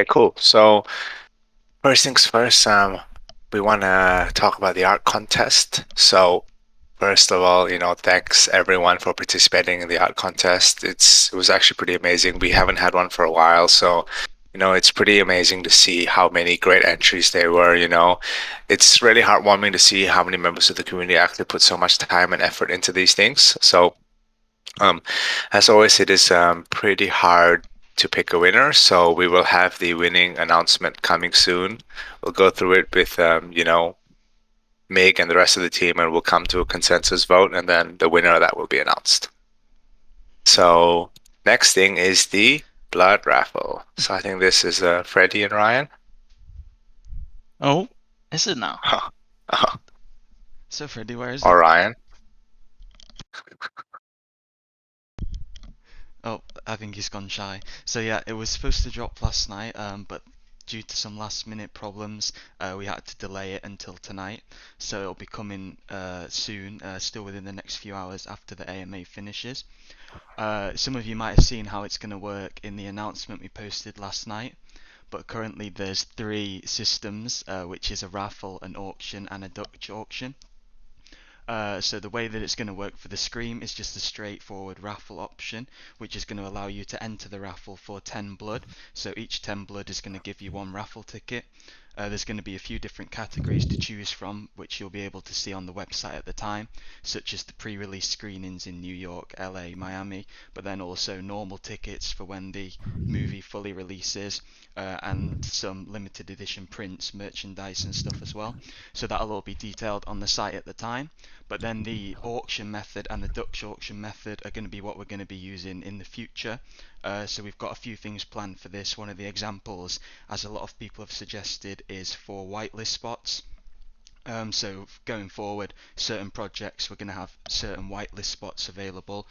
Okay, cool. So first things first, we want to talk about the art contest. So first of all, thanks everyone for participating in the art contest. It was actually pretty amazing. We haven't had one for a while, so it's pretty amazing to see how many great entries there were. It's really heartwarming to see how many members of the community actually put so much time and effort into these things. So um, as always, it is pretty hard to pick a winner, so we will have the winning announcement coming soon. We'll go through it with, Mig and the rest of the team, and we'll come to a consensus vote, and then the winner of that will be announced. So next thing is the Blood Raffle. So I think this is Freddie and Ryan. Oh, is it now? Oh, So Freddy, where is or he? Ryan. Oh, I think he's gone shy. So yeah, it was supposed to drop last night, but due to some last minute problems, we had to delay it until tonight. So it'll be coming soon, still within the next few hours after the AMA finishes. Some of you might have seen how it's going to work in the announcement we posted last night. But currently there's three systems, which is a raffle, an auction, and a Dutch auction. So the way that it's going to work for the Scream is just a straightforward raffle option, which is going to allow you to enter the raffle for 10 blood. So each 10 blood is going to give you one raffle ticket. There's going to be a few different categories to choose from, which you'll be able to see on the website at the time, such as the pre-release screenings in New York, LA, Miami, but then also normal tickets for when the movie fully releases, and some limited edition prints, merchandise and stuff as well. So that'll all be detailed on the site at the time. But then the auction method and the Dutch auction method are going to be what we're going to be using in the future. So we've got a few things planned for this. One of the examples, as a lot of people have suggested, is for whitelist spots. So going forward, certain projects we're going to have certain whitelist spots available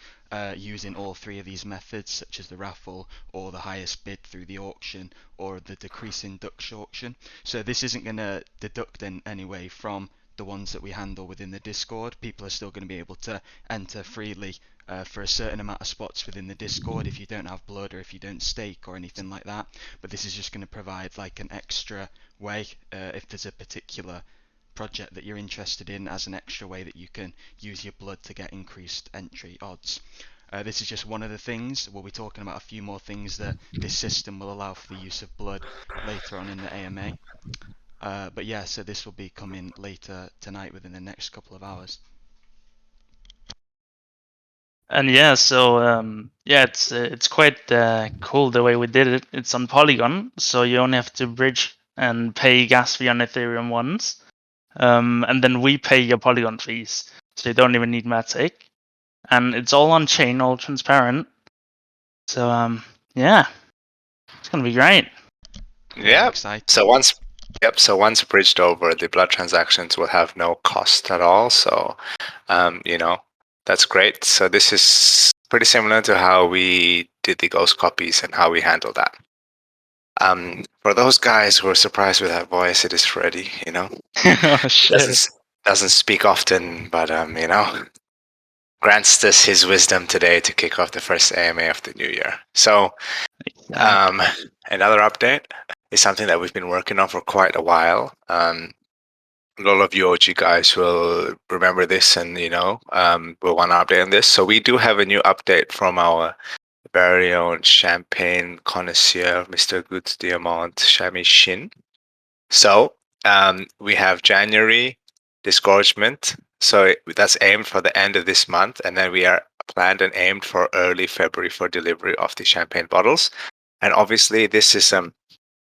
using all three of these methods, such as the raffle or the highest bid through the auction or the decreasing Dutch auction. So this isn't going to deduct in any way from the ones that we handle within the Discord. People are still going to be able to enter freely for a certain amount of spots within the Discord if you don't have blood or if you don't stake or anything like that. But this is just going to provide like an extra way if there's a particular project that you're interested in as an extra way that you can use your blood to get increased entry odds. This is just one of the things. We'll be talking about a few more things that this system will allow for the use of blood later on in the AMA. But yeah, so this will be coming later tonight within the next couple of hours. And yeah, so it's quite cool the way we did it. It's on Polygon, so you only have to bridge and pay gas fee on Ethereum once, and then we pay your Polygon fees, so you don't even need Matic, and it's all on chain, all transparent. So yeah, it's gonna be great. Yeah. Exciting. So once bridged over, the blood transactions will have no cost at all. So, that's great. So this is pretty similar to how we did the ghost copies and how we handled that. For those guys who are surprised with that voice, it is Freddie. Oh shit. Doesn't speak often, but grants us his wisdom today to kick off the first AMA of the new year. So, another update is something that we've been working on for quite a while. A lot of you OG guys will remember this and, will want to update on this. So we do have a new update from our very own champagne connoisseur, Mr. Good Diamant Shami Shin. So we have January disgorgement. So that's aimed for the end of this month. And then we are planned and aimed for early February for delivery of the champagne bottles. And obviously this is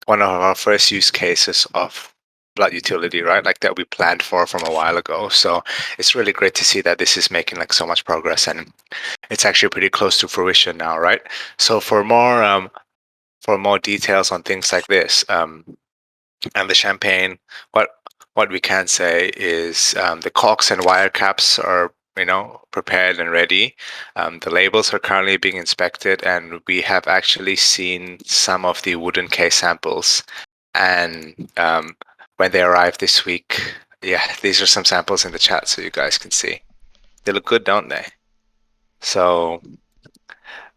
one of our first use cases of blood utility, right? Like that we planned for from a while ago. So it's really great to see that this is making like so much progress and it's actually pretty close to fruition now, right? So for more details on things like this, and the champagne, what we can say is the corks and wire caps are prepared and ready. The labels are currently being inspected, and we have actually seen some of the wooden case samples. And when they arrive this week, yeah, these are some samples in the chat so you guys can see. They look good, don't they? So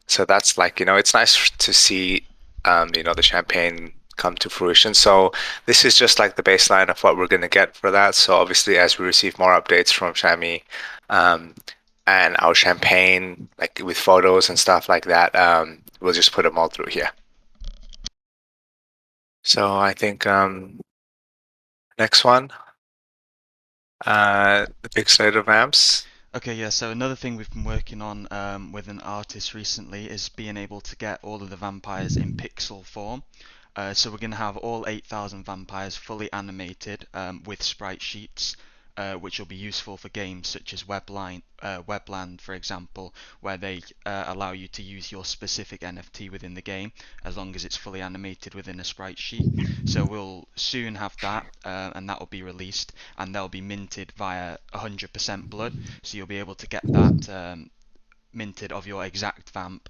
that's like, it's nice to see, the champagne come to fruition. So this is just like the baseline of what we're going to get for that. So obviously, as we receive more updates from Shami, and our champagne, like with photos and stuff like that, we'll just put them all through here. So I think next one, the big slate of amps. Okay, yeah, so another thing we've been working on with an artist recently is being able to get all of the vampires in pixel form. So we're going to have all 8,000 vampires fully animated with sprite sheets, which will be useful for games such as Webland, for example, where they allow you to use your specific NFT within the game as long as it's fully animated within a sprite sheet. So we'll soon have that, and that will be released, and they'll be minted via 100% blood. So you'll be able to get that minted of your exact vamp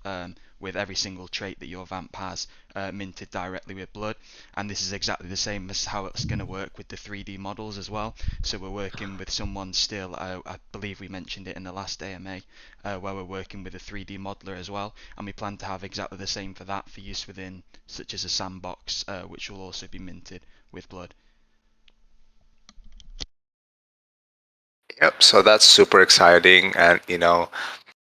with every single trait that your vamp has minted directly with blood. And this is exactly the same as how it's going to work with the 3D models as well. So we're working with someone still, I believe we mentioned it in the last AMA, where we're working with a 3D modeler as well, and we plan to have exactly the same for that for use within such as a sandbox, which will also be minted with blood. Yep, so that's super exciting. And,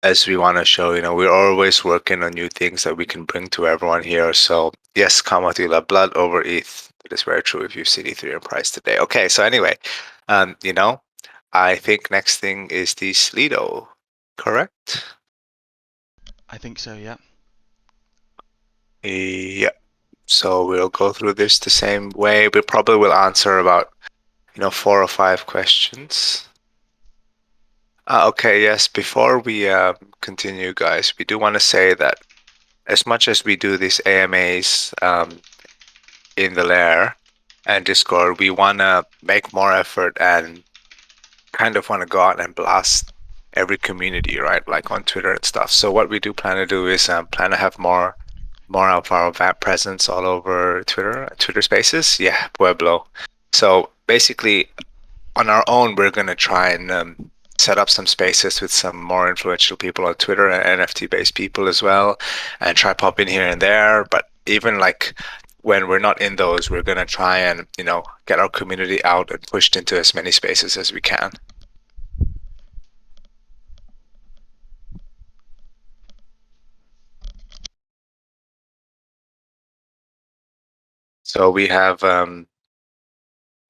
as we want to show, we're always working on new things that we can bring to everyone here. So, yes, Kamatila, blood over ETH. That is very true if you've seen Ethereum price today. Okay, so anyway, I think next thing is the Slido, correct? I think so, yeah. Yeah. So we'll go through this the same way. We probably will answer about, 4 or 5 questions. Okay, yes. Before we continue, guys, we do want to say that as much as we do these AMAs in the lair and Discord, we want to make more effort and kind of want to go out and blast every community, right? Like on Twitter and stuff. So what we do plan to do is plan to have more of our VAP presence all over Twitter Spaces. Yeah, Pueblo. So basically, on our own, we're going to try and set up some spaces with some more influential people on Twitter and NFT-based people as well, and try pop in here and there. But even like when we're not in those, we're going to try and, get our community out and pushed into as many spaces as we can. So we have,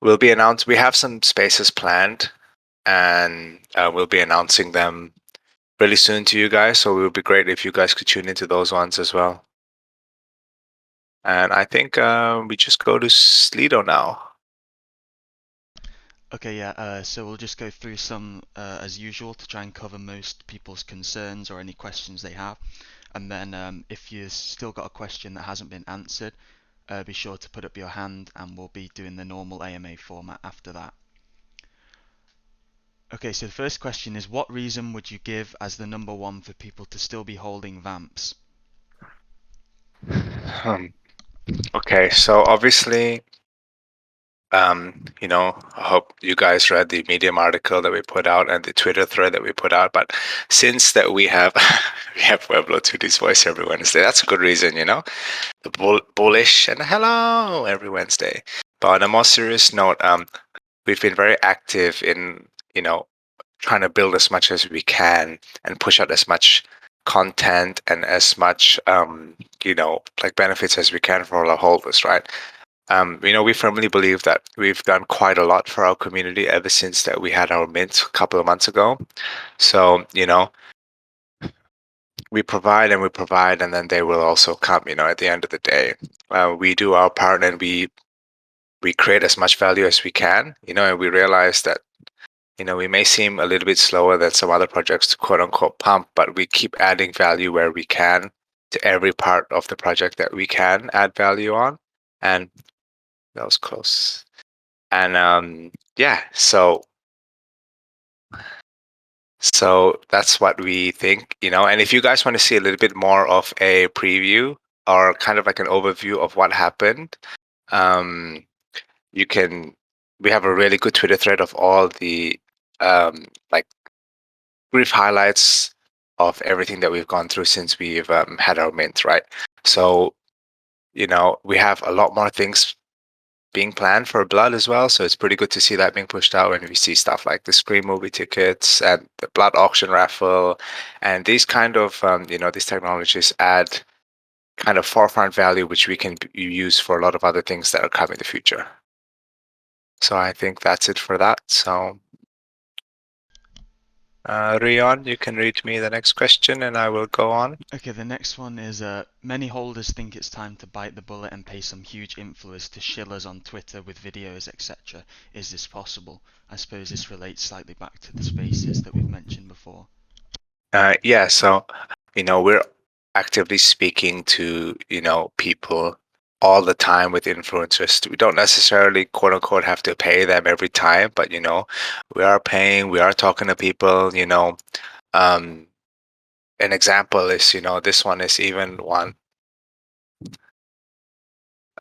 we have some spaces planned, and we'll be announcing them really soon to you guys. So it would be great if you guys could tune into those ones as well. And I think we just go to Slido now. Okay, yeah, so we'll just go through some as usual to try and cover most people's concerns or any questions they have. And then if you've still got a question that hasn't been answered, be sure to put up your hand and we'll be doing the normal AMA format after that. Okay, so the first question is, what reason would you give as the number one for people to still be holding vamps? Okay, so obviously, I hope you guys read the Medium article that we put out and the Twitter thread that we put out. But since that we have Pueblo 2D's voice every Wednesday, that's a good reason, the bullish and hello every Wednesday. But on a more serious note, we've been very active in, trying to build as much as we can and push out as much content and as much, like benefits as we can for all our holders, right? We firmly believe that we've done quite a lot for our community ever since that we had our mint a couple of months ago. So, we provide and then they will also come, at the end of the day. We do our part and we create as much value as we can, and we realize that, we may seem a little bit slower than some other projects to quote unquote pump, but we keep adding value where we can to every part of the project that we can add value on. And that was close. And yeah, so that's what we think, and if you guys want to see a little bit more of a preview or kind of like an overview of what happened, we have a really good Twitter thread of all the like brief highlights of everything that we've gone through since we've had our mint, right? So we have a lot more things being planned for Blood as well. So it's pretty good to see that being pushed out when we see stuff like the Scream movie tickets and the Blood auction raffle, and these kind of these technologies add kind of forefront value, which we can use for a lot of other things that are coming in the future. So I think that's it for that. So, Rion, you can read me the next question and I will go on. Okay, the next one is many holders think it's time to bite the bullet and pay some huge influencers to shill us on Twitter with videos, etc. Is this possible? I suppose this relates slightly back to the spaces that we've mentioned before. Yeah, so we're actively speaking to people all the time with influencers. We don't necessarily quote unquote have to pay them every time, but we are paying, we are talking to people. Um, an example is this one is even one.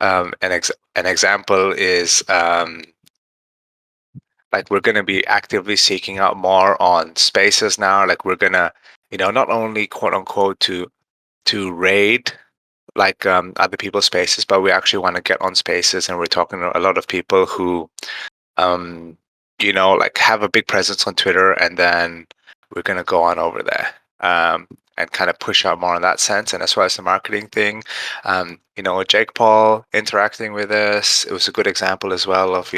An example is like we're going to be actively seeking out more on spaces now. Like we're gonna not only quote unquote to raid like other people's spaces, but we actually want to get on spaces, and we're talking to a lot of people who um like have a big presence on Twitter, and then we're gonna go on over there and kind of push out more in that sense. And as well as the marketing thing, Jake Paul interacting with us, it was a good example as well of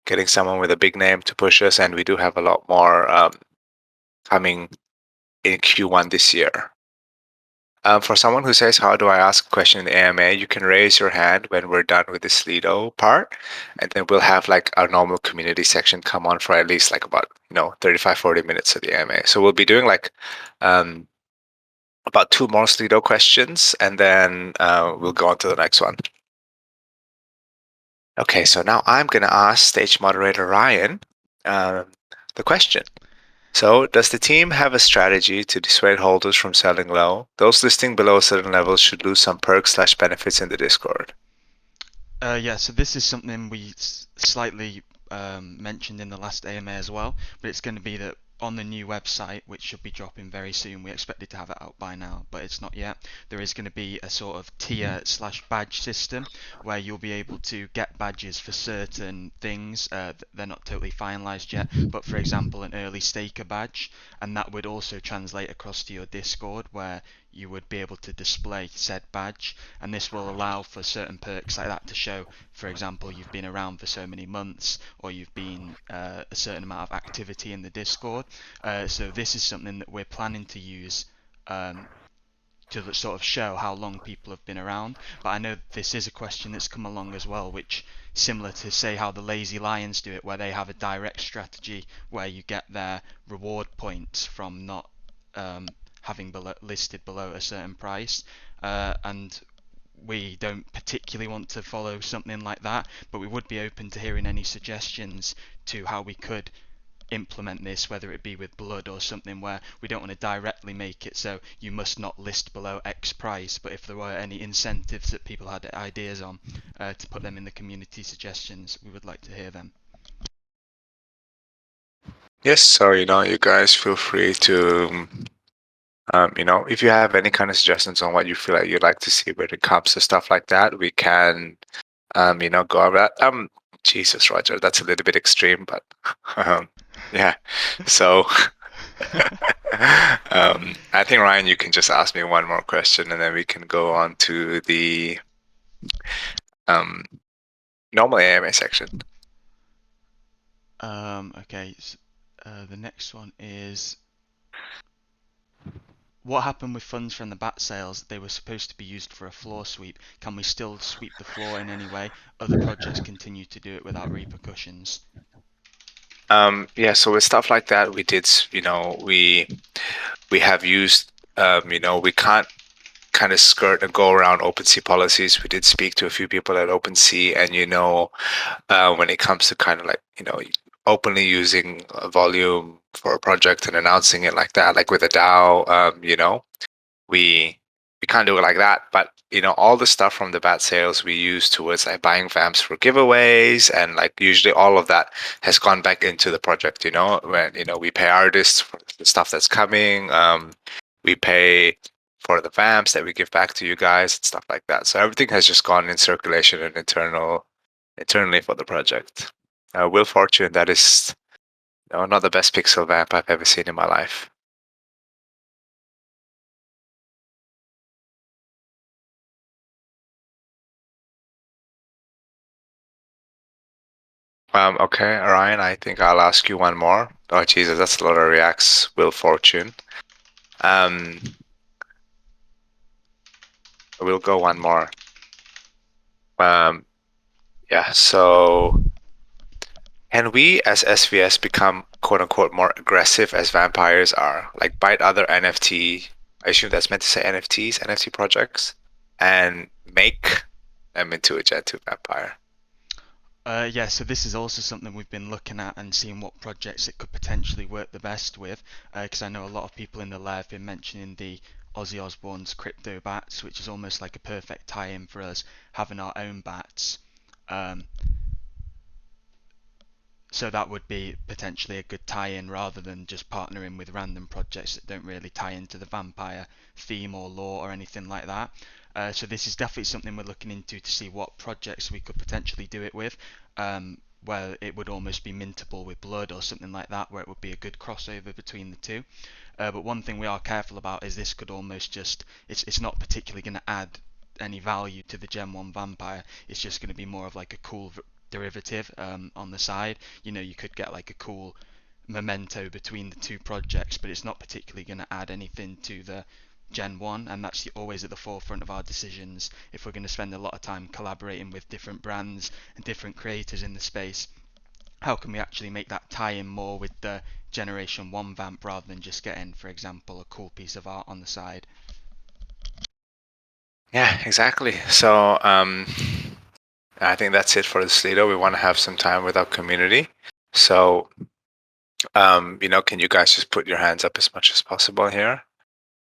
getting someone with a big name to push us, and we do have a lot more coming in Q1 this year. For someone who says, how do I ask a question in the AMA, you can raise your hand when we're done with the Slido part, and then we'll have like our normal community section come on for at least like about 35-40 minutes of the AMA. So we'll be doing like about 2 more Slido questions, and then we'll go on to the next one. Okay, so now I'm going to ask stage moderator Ryan the question. So, does the team have a strategy to dissuade holders from selling low? Those listing below a certain level should lose some perks/benefits in the Discord. Yeah, so this is something we slightly mentioned in the last AMA as well, but it's going to be that on the new website, which should be dropping very soon, we expected to have it out by now, but it's not yet. There is going to be a sort of tier/badge system where you'll be able to get badges for certain things. They're not totally finalized yet, but for example, an early staker badge, and that would also translate across to your Discord where you would be able to display said badge, and this will allow for certain perks like that to show, for example, you've been around for so many months, or you've been a certain amount of activity in the Discord. So this is something that we're planning to use to sort of show how long people have been around. But I know this is a question that's come along as well, which similar to say how the Lazy Lions do it, where they have a direct strategy where you get their reward points from not having listed below a certain price, and we don't particularly want to follow something like that, but we would be open to hearing any suggestions to how we could implement this, whether it be with Blood or something where we don't want to directly make it so you must not list below X price, but if there were any incentives that people had ideas on, to put them in the community suggestions, we would like to hear them. Yes, so you guys feel free to if you have any kind of suggestions on what you feel like you'd like to see when it comes to stuff like that, we can go over that. Jesus, Roger, that's a little bit extreme, but yeah. So I think Ryan, you can just ask me one more question, and then we can go on to the normal AMA section. Okay. So, the next one is, what happened with funds from the bat sales? They were supposed to be used for a floor sweep. Can we still sweep the floor in any way? Other projects continue to do it without repercussions. Yeah, so with stuff like that, we did, we have used, we can't kind of skirt and go around OpenSea policies. We did speak to a few people at OpenSea, and when it comes to kind of like openly using a volume for a project and announcing it like that, like with a DAO, we can't do it like that. But all the stuff from the bat sales we use towards like buying vamps for giveaways, and like usually all of that has gone back into the project. When we pay artists for the stuff that's coming. We pay for the vamps that we give back to you guys and stuff like that. So everything has just gone in circulation and internally for the project. Will Fortune, that is not the best pixel vamp I've ever seen in my life. Okay, Ryan, I think I'll ask you one more. Oh, Jesus, that's a lot of reacts. Will Fortune. We'll go one more. Yeah, so can we as SVS become quote unquote more aggressive as vampires are? Like bite other NFT, I assume that's meant to say NFTs, NFT projects, and make them into a Gen 2 vampire. Yeah, so this is also something we've been looking at and seeing what projects it could potentially work the best with, because I know a lot of people in the lab have been mentioning the Ozzy Osbourne's crypto bats, which is almost like a perfect tie-in for us having our own bats. So that would be potentially a good tie-in rather than just partnering with random projects that don't really tie into the vampire theme or lore or anything like that. So this is definitely something we're looking into to see what projects we could potentially do it with, where it would almost be mintable with blood or something like that, where it would be a good crossover between the two. But one thing we are careful about is this could almost just, it's not particularly going to add any value to the Gen 1 vampire. It's just going to be more of like a cool derivative on the side. You could get like a cool memento between the two projects, but it's not particularly going to add anything to the Gen 1, and that's always at the forefront of our decisions if we're going to spend a lot of time collaborating with different brands and different creators in the space. How can we actually make that tie in more with the Generation 1 vamp rather than just getting, for example, a cool piece of art on the side? Yeah, exactly. So I think that's it for the Slido. We want to have some time with our community. So, can you guys just put your hands up as much as possible here?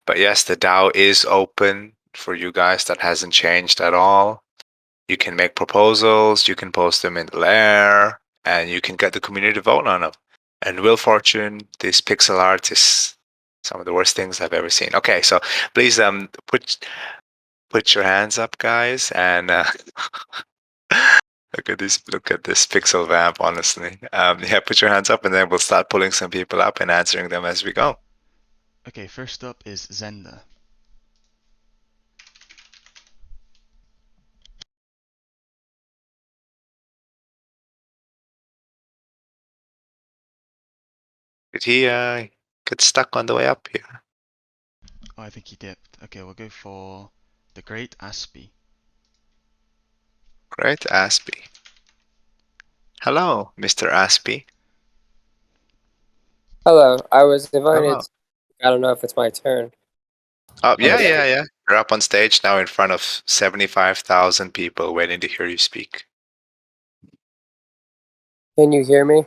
But yes, the DAO is open for you guys. That hasn't changed at all. You can make proposals, you can post them in the lair, and you can get the community to vote on them. And Will Fortune, this pixel art is some of the worst things I've ever seen. Okay, so please put your hands up, guys, and look at this pixel vamp, honestly. Yeah, put your hands up and then we'll start pulling some people up and answering them as we go. Okay, first up is Zenda. Did he get stuck on the way up here? Oh, I think he dipped. Okay, we'll go for the Great Aspie. Great, Aspie. Hello, Mr. Aspie. Hello, I was invited. Hello. I don't know if it's my turn. Oh, yeah. You're up on stage now in front of 75,000 people waiting to hear you speak. Can you hear me?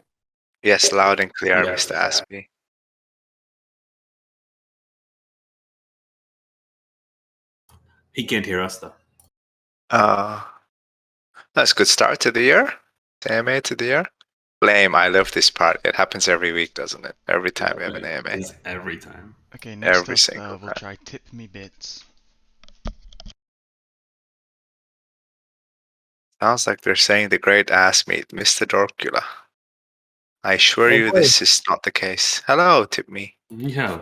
Yes, loud and clear, Yes. Mr. Aspie. He can't hear us though. That's a good start to the year. AMA to the year. Blame, I love this part. It happens every week, doesn't it? Every time we have an AMA. It's every time. Okay, next Every up, single we'll time. try Tip Me Bits. Sounds like they're saying the great ass meat, Mr. Dorkula. I assure you boy. this is not the case. Hello, Tip Me. Yeah.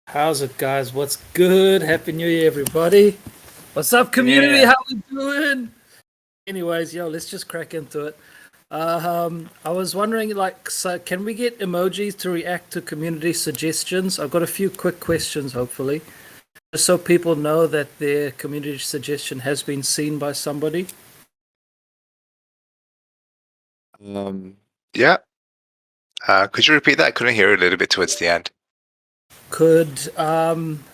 How's it, guys? What's good? Happy New Year, everybody. What's up, community? Yeah. How we doing? Anyways, let's just crack into it. I was wondering, so can we get emojis to react to community suggestions? I've got a few quick questions, hopefully, just so people know that their community suggestion has been seen by somebody. Yeah. Could you repeat that? I couldn't hear it a little bit towards the end. Could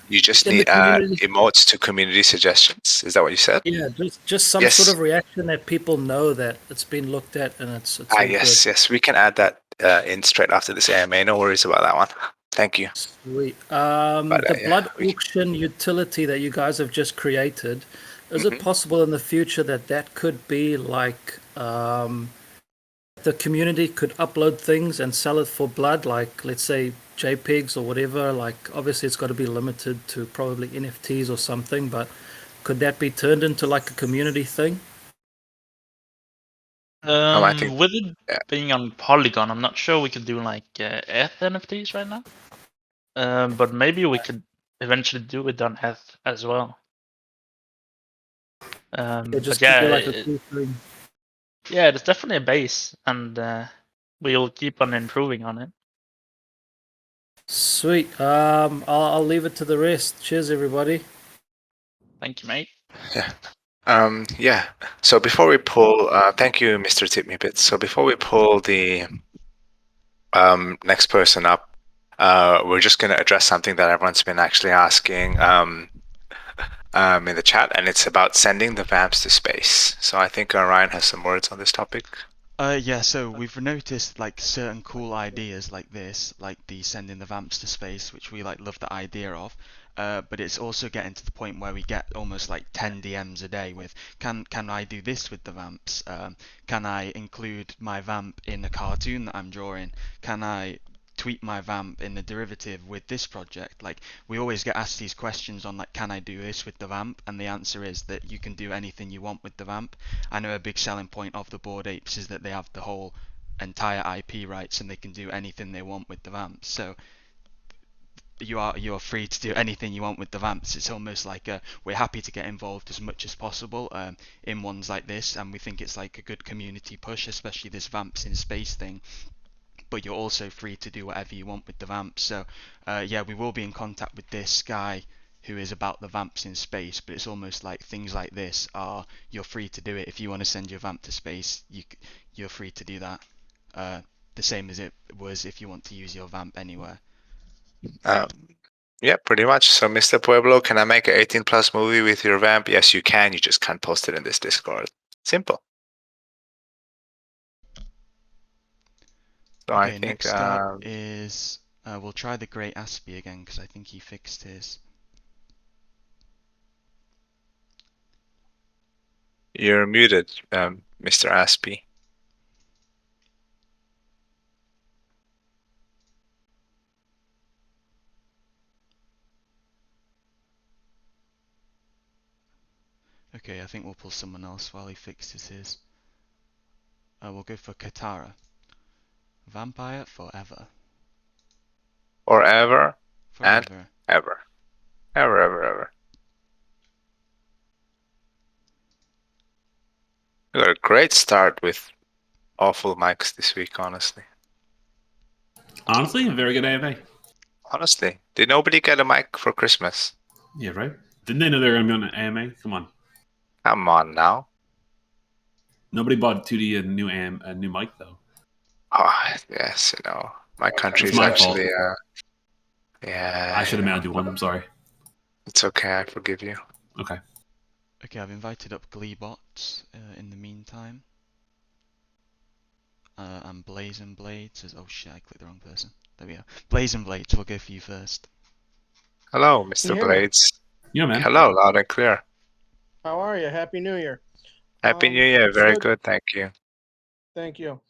You just in the need community- emotes to community suggestions. Is that what you said? yeah, just some Yes. sort of reaction that people know that it's been looked at and it's all Yes, good. yes. We can add that in straight after this AMA. No worries about that one. Thank you. Sweet. But, The yeah, blood we- auction utility that you guys have just created, is it Mhm. possible in the future that could be like the community could upload things and sell it for blood, like let's say JPEGs or whatever? Like, obviously, it's got to be limited to probably NFTs or something, but could that be turned into like a community thing? I think With it yeah. being on Polygon, I'm not sure we could do like ETH NFTs right now. But maybe we could eventually do it on ETH as well. It But just yeah, could be like a cool thing. yeah, there's definitely a base, and we'll keep on improving on it. Sweet. I'll leave it to the rest. Cheers, everybody. Thank you, mate. Yeah. So before we pull, thank you, Mr. Tip Me Bits. So before we pull the next person up, we're just going to address something that everyone's been actually asking in the chat, and it's about sending the vamps to space. So I think Ryan has some words on this topic. Yeah, so we've noticed like certain cool ideas like this, like the sending the vamps to space, which we like love the idea of. But it's also getting to the point where we get almost like 10 DMs a day with, can I do this with the vamps? Can I include my vamp in a cartoon that I'm drawing? Can I tweak my vamp in the derivative with this project? Like, we always get asked these questions on like, can I do this with the vamp? And the answer is that you can do anything you want with the vamp. I know a big selling point of the Bored Apes is that they have the whole entire IP rights and they can do anything they want with the vamps. So you're free to do anything you want with the vamps. It's almost like we're happy to get involved as much as possible in ones like this, and we think it's like a good community push, especially this vamps in space thing. But you're also free to do whatever you want with the vamps. So yeah, we will be in contact with this guy who is about the vamps in space, but it's almost like things like this are, you're free to do it. If you want to send your vamp to space, you're free to do that. The same as it was if you want to use your vamp anywhere. Yeah, pretty much. So, Mr. Pueblo, can I make an 18 plus movie with your vamp? Yes, you can. You just can't post it in this Discord. Simple. So Okay, I think next up is we'll try the Great Aspie again because I think he fixed his. you're muted, Mr. Aspie. Okay, I think we'll pull someone else while he fixes his. We'll go for Katara. Vampire forever. Forever and Forever. ever. Ever, ever, ever. We got a great start with awful mics this week, honestly. Honestly, a very good AMA. Honestly, did nobody get a mic for Christmas? Yeah, right? Didn't they know they were going to be on an AMA? Come on. Come on now. Nobody bought 2D a new mic, though. Oh, yes, you know, my country It's is my actually, fault. yeah. I should have you know, mailed you one. I'm sorry. It's okay, I forgive you. Okay. Okay, I've invited up Gleebot in the meantime. And Blazing Blades says, oh shit, I clicked the wrong person. There we go. Blazing Blades, we'll go for you first. Hello, Can Mr. you hear me? Blades. Yeah, man. Hello, loud and clear. How are you? Happy New Year. Happy New Year. Very So good, thank you. thank you.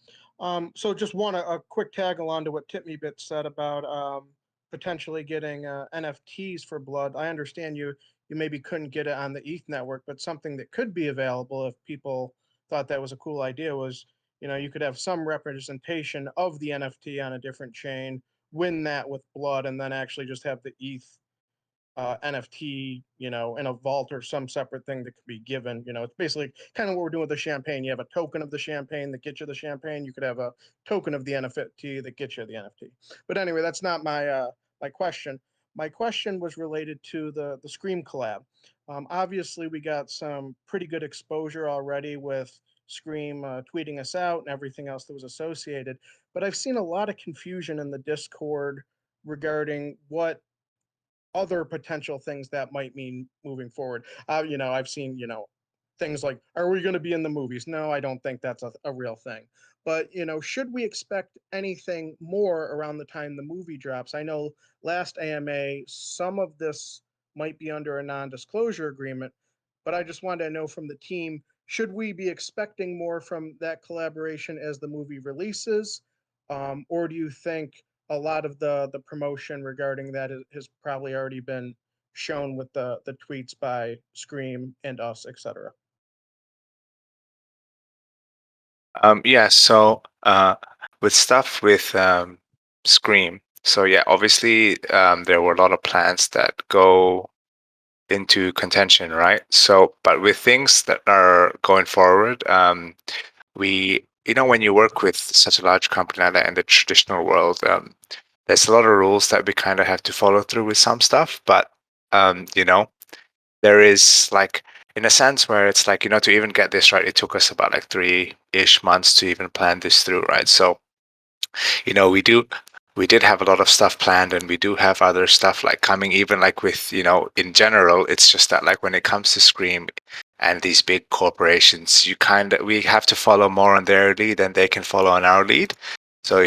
So just want a quick tag along to what Tip Me Bit said about potentially getting NFTs for Blood. I understand you maybe couldn't get it on the ETH network, but something that could be available if people thought that was a cool idea was, you could have some representation of the NFT on a different chain, win that with Blood, and then actually just have the ETH NFT, in a vault or some separate thing that could be given. It's basically kind of what we're doing with the champagne. You have a token of the champagne that gets you the champagne. You could have a token of the NFT that gets you the NFT. But anyway, that's not my question. My question was related to the Scream collab. Obviously, we got some pretty good exposure already with Scream tweeting us out and everything else that was associated. But I've seen a lot of confusion in the Discord regarding what other potential things that might mean moving forward. I've seen, things like, are we going to be in the movies? No, I don't think that's a real thing. But, should we expect anything more around the time the movie drops? I know last AMA, some of this might be under a non disclosure agreement, but I just wanted to know from the team, should we be expecting more from that collaboration as the movie releases? Or do you think a lot of the promotion regarding that has probably already been shown with the tweets by Scream and us, etc. Yeah, so with stuff with Scream, so yeah, obviously there were a lot of plans that go into contention, right? So, but with things that are going forward, we, when you work with such a large company like that in the traditional world, there's a lot of rules that we kind of have to follow through with some stuff, but there is like in a sense where it's like to even get this right, it took us about like 3-ish months to even plan this through, right? So we did have a lot of stuff planned, and we do have other stuff like coming, even like with in general. It's just that like when it comes to Scream and these big corporations, we have to follow more on their lead than they can follow on our lead. So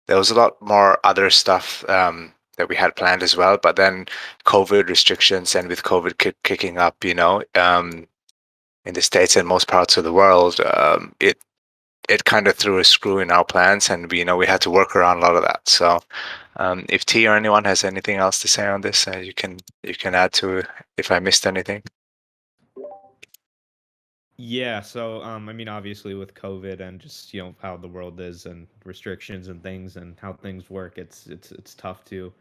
there was a lot more other stuff that we had planned as well, but then COVID restrictions, and with COVID kicking up, in the States and most parts of the world, it kind of threw a screw in our plans, and we had to work around a lot of that. So if T or anyone has anything else to say on this, you can add to it if I missed anything. Yeah, so I mean, obviously with COVID and just how the world is and restrictions and things and how things work, it's tough to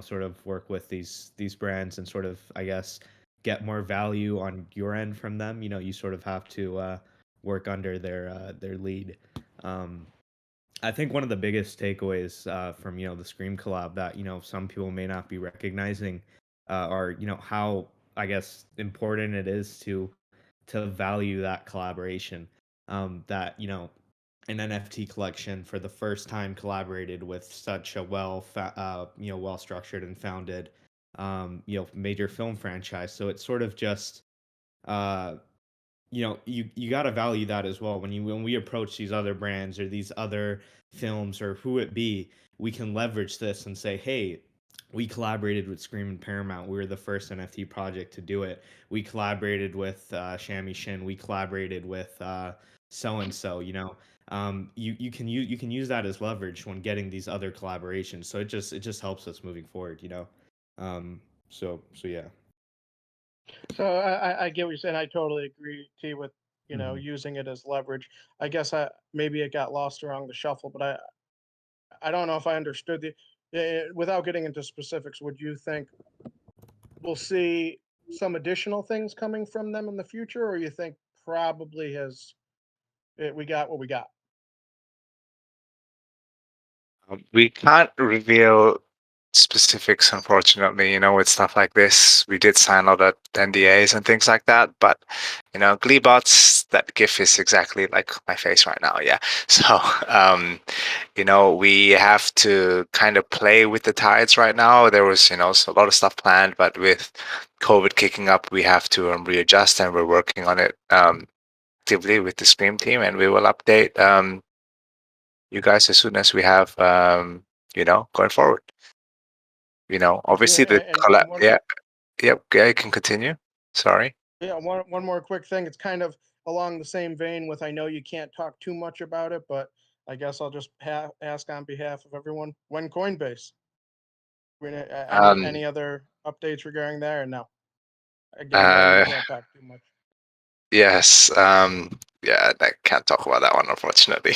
sort of work with these brands and sort of, I guess, get more value on your end from them. You sort of have to work under their lead. I think one of the biggest takeaways from the Scream collab that some people may not be recognizing are how, I guess, important it is to value that collaboration. That an NFT collection for the first time collaborated with such a well structured and founded major film franchise. So it's sort of just uh you got to value that as well when we approach these other brands or these other films or who it be. We can leverage this and say, hey, we collaborated with Scream and Paramount. We were the first NFT project to do it. We collaborated with Shammy Shin. We collaborated with so and so. You can use that as leverage when getting these other collaborations. So it just helps us moving forward. So yeah. So I get what you're saying. I totally agree, T, with Mhm. using it as leverage. I guess maybe it got lost around the shuffle, but I don't know if I understood without getting into specifics. Would you think we'll see some additional things coming from them in the future, or you think probably we got what we got? We can't reveal specifics, unfortunately. With stuff like this, we did sign a lot of NDAs and things like that. But Gleebots, that GIF is exactly like my face right now. Yeah. So we have to kind of play with the tides right now. There was so a lot of stuff planned, but with COVID kicking up, we have to readjust, and we're working on it actively with the Scream team, and we will update you guys as soon as we have going forward. Obviously the And one yeah, yep, yeah, you can continue. Sorry. Yeah, one more quick thing. It's kind of along the same vein with, I know you can't talk too much about it, but I guess I'll just ask on behalf of everyone. When Coinbase? Um Any other updates regarding that or no? Again, I know you uh can't talk too much. yes, yeah, I can't talk about that one, unfortunately.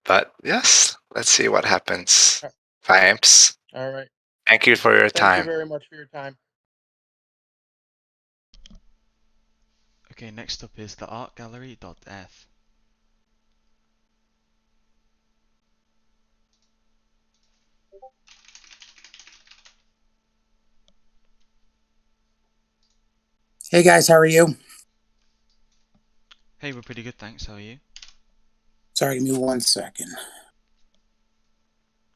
But yes, let's see what happens. Uh, Vamps, All right. thank you for your Thank you time. very much for your time. Okay, next up is the artgallery.f. Hey guys, how are you? Hey, we're pretty good, thanks. How are you? Sorry, give me 1 second.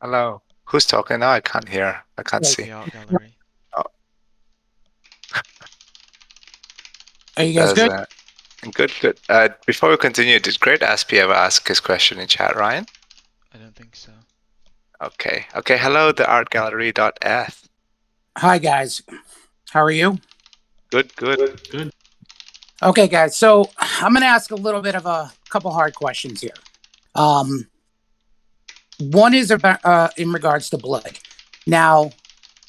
Hello. Who's talking now? I can't hear. I can't Right. see. The art gallery. Oh, Are you guys there's good? good, good. Before we continue, did Great Aspie ever ask his question in chat, Ryan? I don't think so. Okay. Okay. Hello, the artgallery.f. Hi guys, how are you? Good, good. Good. Okay, guys. So I'm gonna ask a little bit of a couple hard questions here. one is about in regards to blood. Now,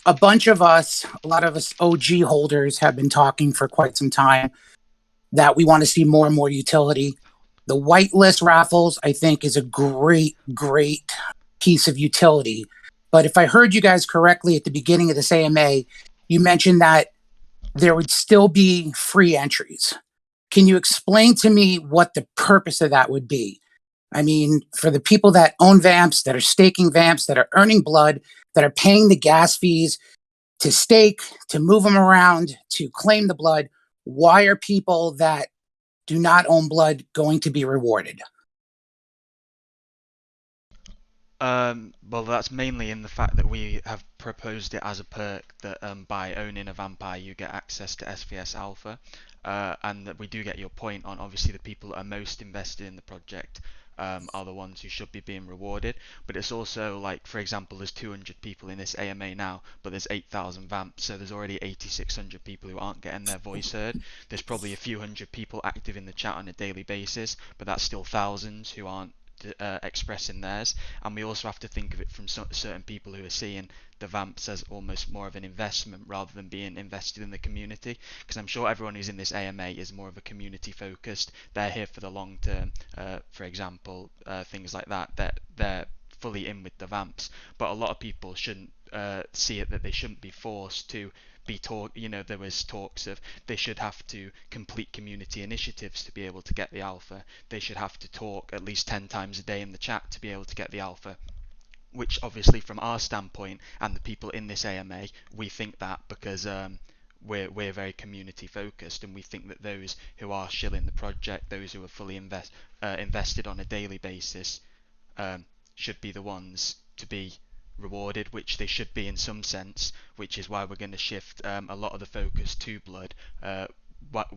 a bunch of us, a lot of us OG holders, have been talking for quite some time that we want to see more and more utility. The whitelist raffles, I think, is a great piece of utility. But if I heard you guys correctly at the beginning of this AMA, you mentioned that there would still be free entries. Can you explain to me what the purpose of that would be? I mean, for the people that own vamps, that are staking vamps, that are earning blood, that are paying the gas fees to stake, to move them around, to claim the blood, why are people that do not own blood going to be rewarded? Well, that's mainly in the fact that we have proposed it as a perk that by owning a vampire you get access to SVS Alpha, and that we do get your point on obviously the people that are most invested in the project are the ones who should be being rewarded. But it's also like, for example, there's 200 people in this AMA now, but there's 8,000 vamps, so there's already 8,600 people who aren't getting their voice heard. There's probably a few hundred people active in the chat on a daily basis, but that's still thousands who aren't expressing theirs. And we also have to think of it from certain people who are seeing the vamps as almost more of an investment rather than being invested in the community, because I'm sure everyone who's in this AMA is more of a community focused. They're here for the long term, for example, things like that, they're fully in with the vamps. But a lot of people shouldn't see it that they shouldn't be forced to be there was talks of they should have to complete community initiatives to be able to get the alpha. They should have to talk at least 10 times a day in the chat to be able to get the alpha, which obviously from our standpoint and the people in this AMA, we think that because we're very community focused, and we think that those who are shilling the project, those who are fully invested on a daily basis, should be the ones to be rewarded, which they should be in some sense, which is why we're going to shift a lot of the focus to blood,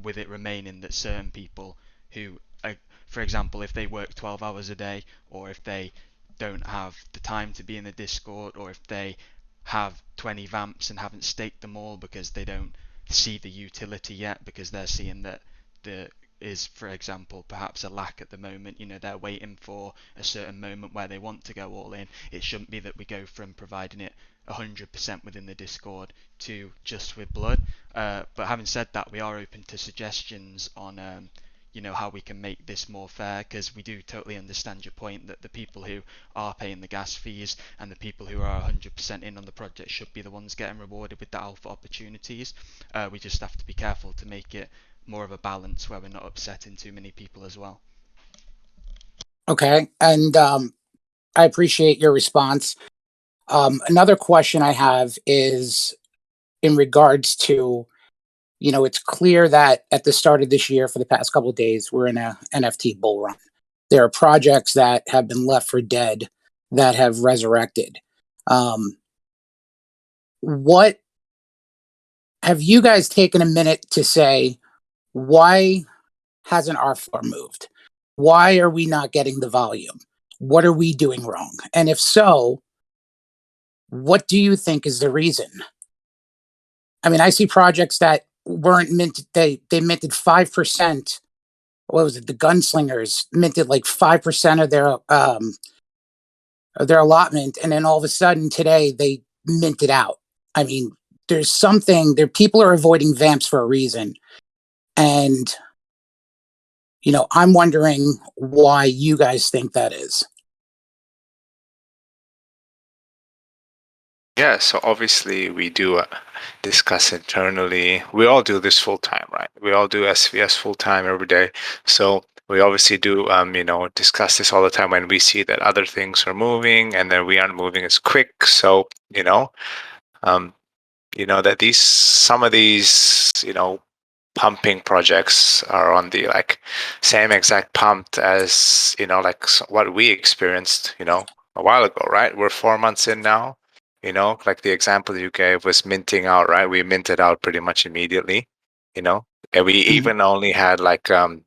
with it remaining that certain people who, for example, if they work 12 hours a day, or if they don't have the time to be in the Discord, or if they have 20 vamps and haven't staked them all because they don't see the utility yet, because they're seeing that the is, for example, perhaps a lack at the moment. They're waiting for a certain moment where they want to go all in. It shouldn't be that we go from providing it 100% within the Discord to just with blood. But having said that, we are open to suggestions on how we can make this more fair, because we do totally understand your point that the people who are paying the gas fees and the people who are 100% in on the project should be the ones getting rewarded with the alpha opportunities. We just have to be careful to make it more of a balance where we're not upsetting too many people as well. Okay, and I appreciate your response. Another question I have is in regards to, it's clear that at the start of this year, for the past couple of days, we're in a NFT bull run. There are projects that have been left for dead that have resurrected. What have you guys taken a minute to say, why hasn't our floor moved? Why are we not getting the volume? What are we doing wrong? And if so, what do you think is the reason? I mean, I see projects that weren't minted. They minted 5%. What was it? The Gunslingers minted like 5% of their allotment, and then all of a sudden today they minted out. I mean, there's something there. People are avoiding vamps for a reason, and I'm wondering why you guys think that is. Yeah, so obviously we do discuss internally. We all do this full time, right? We all do SVS full time every day. So we obviously do, discuss this all the time when we see that other things are moving and then we aren't moving as quick. So, that some of these, pumping projects are on the same exact pumped as, what we experienced, a while ago, right? We're 4 months in now. Like the example you gave was minting out, right? We minted out pretty much immediately, and we even only had 3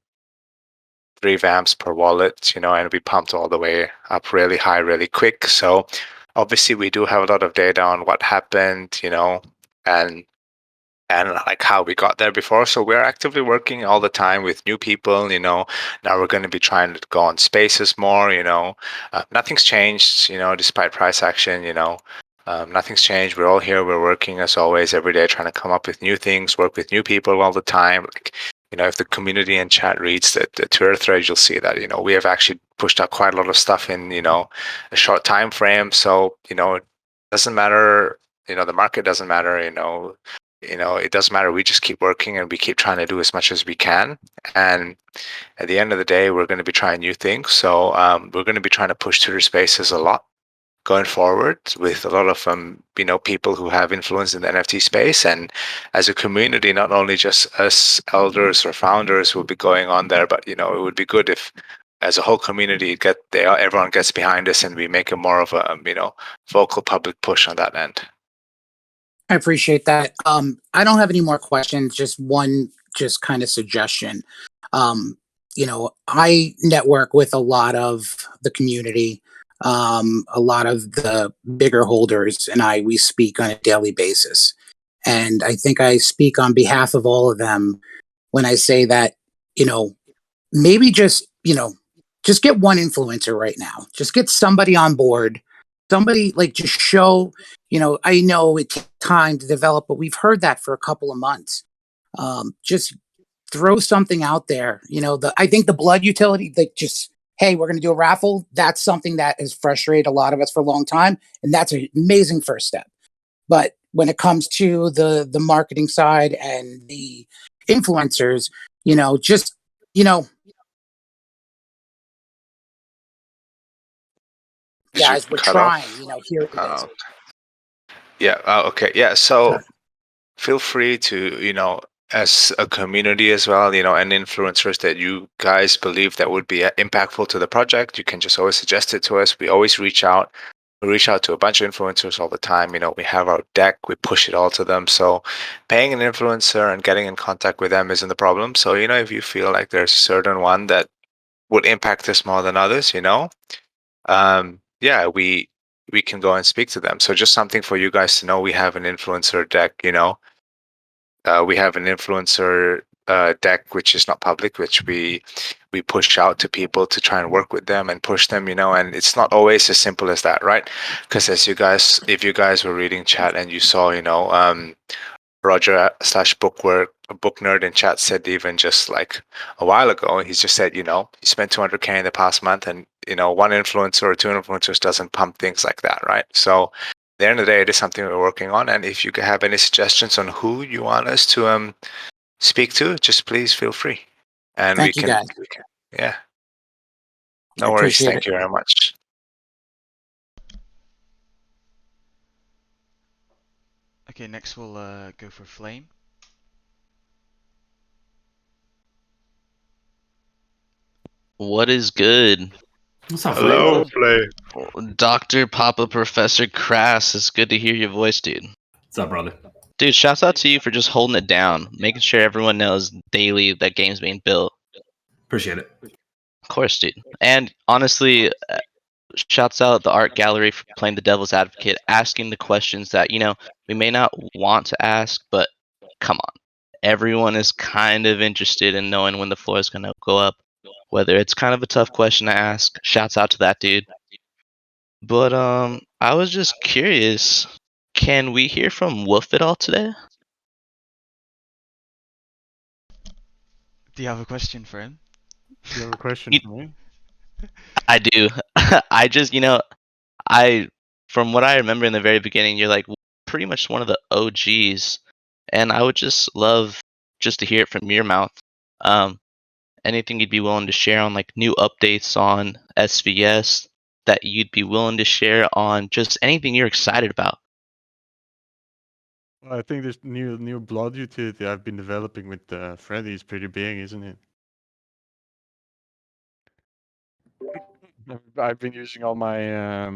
vamps per wallet, and we pumped all the way up really high, really quick. So obviously we do have a lot of data on what happened, and and like how we got there before. So we're actively working all the time with new people. Now we're going to be trying to go on spaces more. Nothing's changed. Despite price action. Nothing's changed. We're all here. We're working as always every day, trying to come up with new things, work with new people all the time. If the community and chat reads the Twitter thread, you'll see that we have actually pushed out quite a lot of stuff in a short time frame. So it doesn't matter. The market doesn't matter. It doesn't matter. We just keep working and we keep trying to do as much as we can. And at the end of the day, we're going to be trying new things. So we're going to be trying to push Twitter Spaces a lot going forward with a lot of people who have influence in the NFT space, and as a community, not only just us elders or founders who will be going on there, but it would be good if as a whole community everyone gets behind us and we make a more of a vocal public push on that end. I appreciate that. I don't have any more questions. Just one, just kind of suggestion. I network with a lot of the community, a lot of the bigger holders, and we speak on a daily basis. And I think I speak on behalf of all of them when I say that, maybe just get one influencer right now. Just get somebody on board. Somebody just show, I know it takes time to develop, but we've heard that for a couple of months. Just throw something out there. I think the blood utility, hey, we're going to do a raffle. That's something that has frustrated a lot of us for a long time. And that's an amazing first step. But when it comes to the marketing side and the influencers, guys, we're trying, here it is. Yeah. Okay. Yeah. So feel free to, as a community as well, and influencers that you guys believe that would be impactful to the project, you can just always suggest it to us. We always reach out. We reach out to a bunch of influencers all the time. We have our deck, we push it all to them. So paying an influencer and getting in contact with them isn't the problem. So, if you feel like there's a certain one that would impact us more than others, yeah, we can go and speak to them. So just something for you guys to know, we have an influencer deck, we have an influencer deck which is not public, which we push out to people to try and work with them and push them, and it's not always as simple as that, right? Because if you guys were reading chat and you saw, Roger / book nerd in chat said even just like a while ago, he's just said, he spent 200K in the past month, and one influencer or two influencers doesn't pump things like that, right? So at the end of the day, it is something we're working on, and if you have any suggestions on who you want us to speak to, just please feel free, and Thank you, guys. yeah, no worries. Thank you very much. Okay, next we'll go for Flame. What is good? What's up, Hello, Flame? Flame. Dr. Papa Professor Crass, it's good to hear your voice, dude. What's up, brother? Dude, shouts out to you for just holding it down, making sure everyone knows daily that game's being built. Appreciate it. Of course, dude. And honestly, shouts out the art gallery for playing the devil's advocate, asking the questions that, we may not want to ask, but come on. Everyone is kind of interested in knowing when the floor is going to go up. Whether it's kind of a tough question to ask, shouts out to that dude. But I was just curious, can we hear from Wolf at all today? Do you have a question for him? Do you have a question for me? I do. I just, from what I remember in the very beginning, you're like pretty much one of the OGs, and I would just love just to hear it from your mouth. Anything you'd be willing to share on like new updates on SVS that you'd be willing to share on just anything you're excited about. Well, I think this new blood utility I've been developing with Freddy is pretty big, isn't it? I've been using all my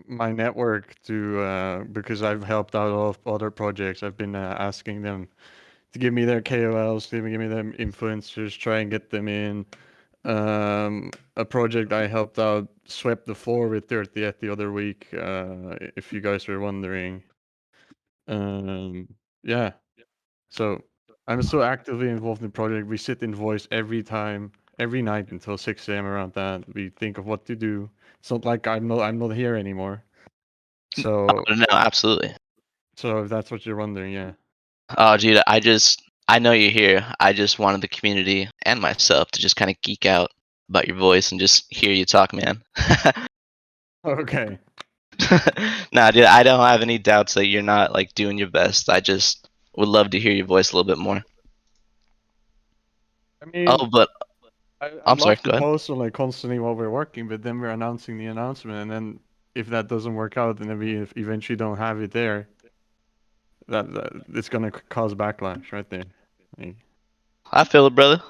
my network to because I've helped out a lot of other projects. I've been asking them to give me their KOLs, to give me them influencers, try and get them in. A project I helped out swept the floor with 30th the other week. If you guys are wondering, yeah. So I'm so actively involved in the project. We sit in voice every night until 6 a.m. around that. We think of what to do. It's not like I'm not here anymore. So No, absolutely. if that's what you're wondering, yeah. Oh, dude, I know you're here. I just wanted the community and myself to just kind of geek out about your voice and just hear you talk, man. Okay. Nah, dude, I don't have any doubts that you're not like doing your best. I just would love to hear your voice a little bit more. I mean, Oh, but I I'm sorry. love Go to ahead. post on like constantly while we're working, but then we're announcing the announcement, and then if that doesn't work out, and then we eventually don't have it there, that it's gonna cause backlash right there. Like, I feel it, brother.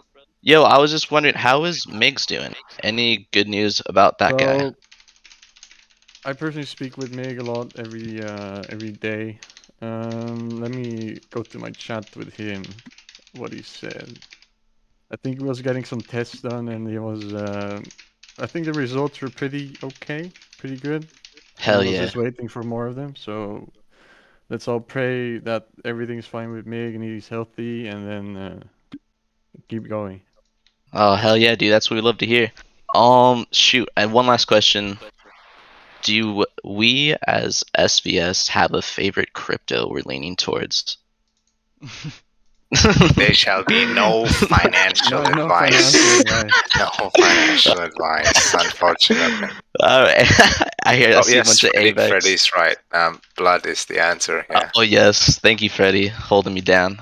Yo, I was just wondering, how is Migs doing? Any good news about that guy? so I personally speak with Meg a lot every day. Let me go to my chat with him. What he said. I think he was getting some tests done, and he was. I think the results were pretty okay, pretty good. Hell He was yeah. just waiting for more of them. So let's all pray that everything's fine with Meg and he's healthy, and then keep going. Oh, hell yeah, dude. That's what we love to hear. Shoot. And one last question. Do we as SVS have a favorite crypto we're leaning towards? There shall be no financial No advice. financial advice. No financial advice, unfortunately. Alright. I Oh see a bunch yes, of AVEX. Freddy's right. Blood is the answer. Yeah. Oh yes, thank you, Freddy, holding me down.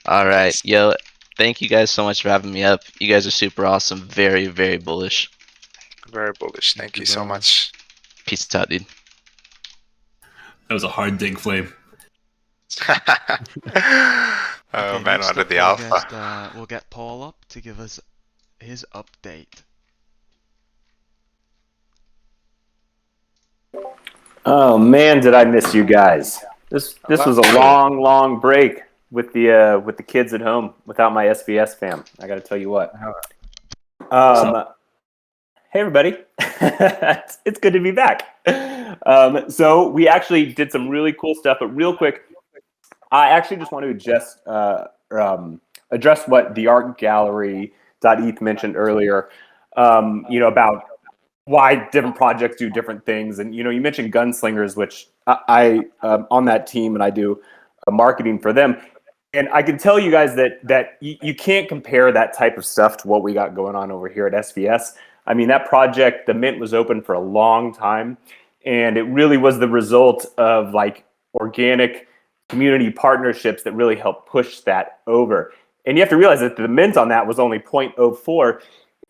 Alright, Yes. yo, thank you guys so much for having me up. You guys are super awesome. Very, very bullish. Very bullish. Thank you so brother. much. Peace out, dude. That was a hard dig, Flame. Oh Okay, man, next what up the we'll alpha? we'll get Paul up to give us his update. Oh man, did I miss you guys? This was a long break with the kids at home without my SVS fam. I got to tell you what. Hey everybody, it's good to be back. So we actually did some really cool stuff, but real quick, I actually just want to just address what the art gallery.eth mentioned earlier. About why different projects do different things, and you mentioned Gunslingers, which I on that team, and I do marketing for them. And I can tell you guys that you can't compare that type of stuff to what we got going on over here at SVS. I mean, that project, the Mint, was open for a long time, and it really was the result of like organic community partnerships that really helped push that over. And you have to realize that the Mint on that was only 0.04,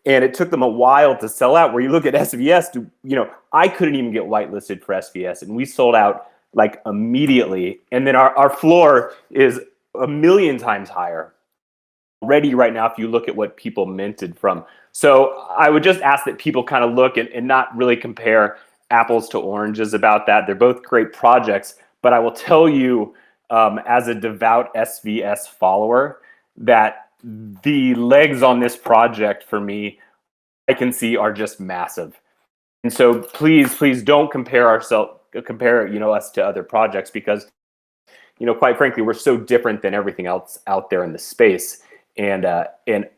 and it took them a while to sell out. Where you look at SVS, I couldn't even get whitelisted for SVS, and we sold out like immediately. And then our floor is a million times higher already right now if you look at what people minted from. So I would just ask that people kind of look and not really compare apples to oranges about that. They're both great projects, but I will tell you as a devout SVS follower that the legs on this project for me, I can see are just massive. And so please don't compare us to other projects, because quite frankly, we're so different than everything else out there in the space. And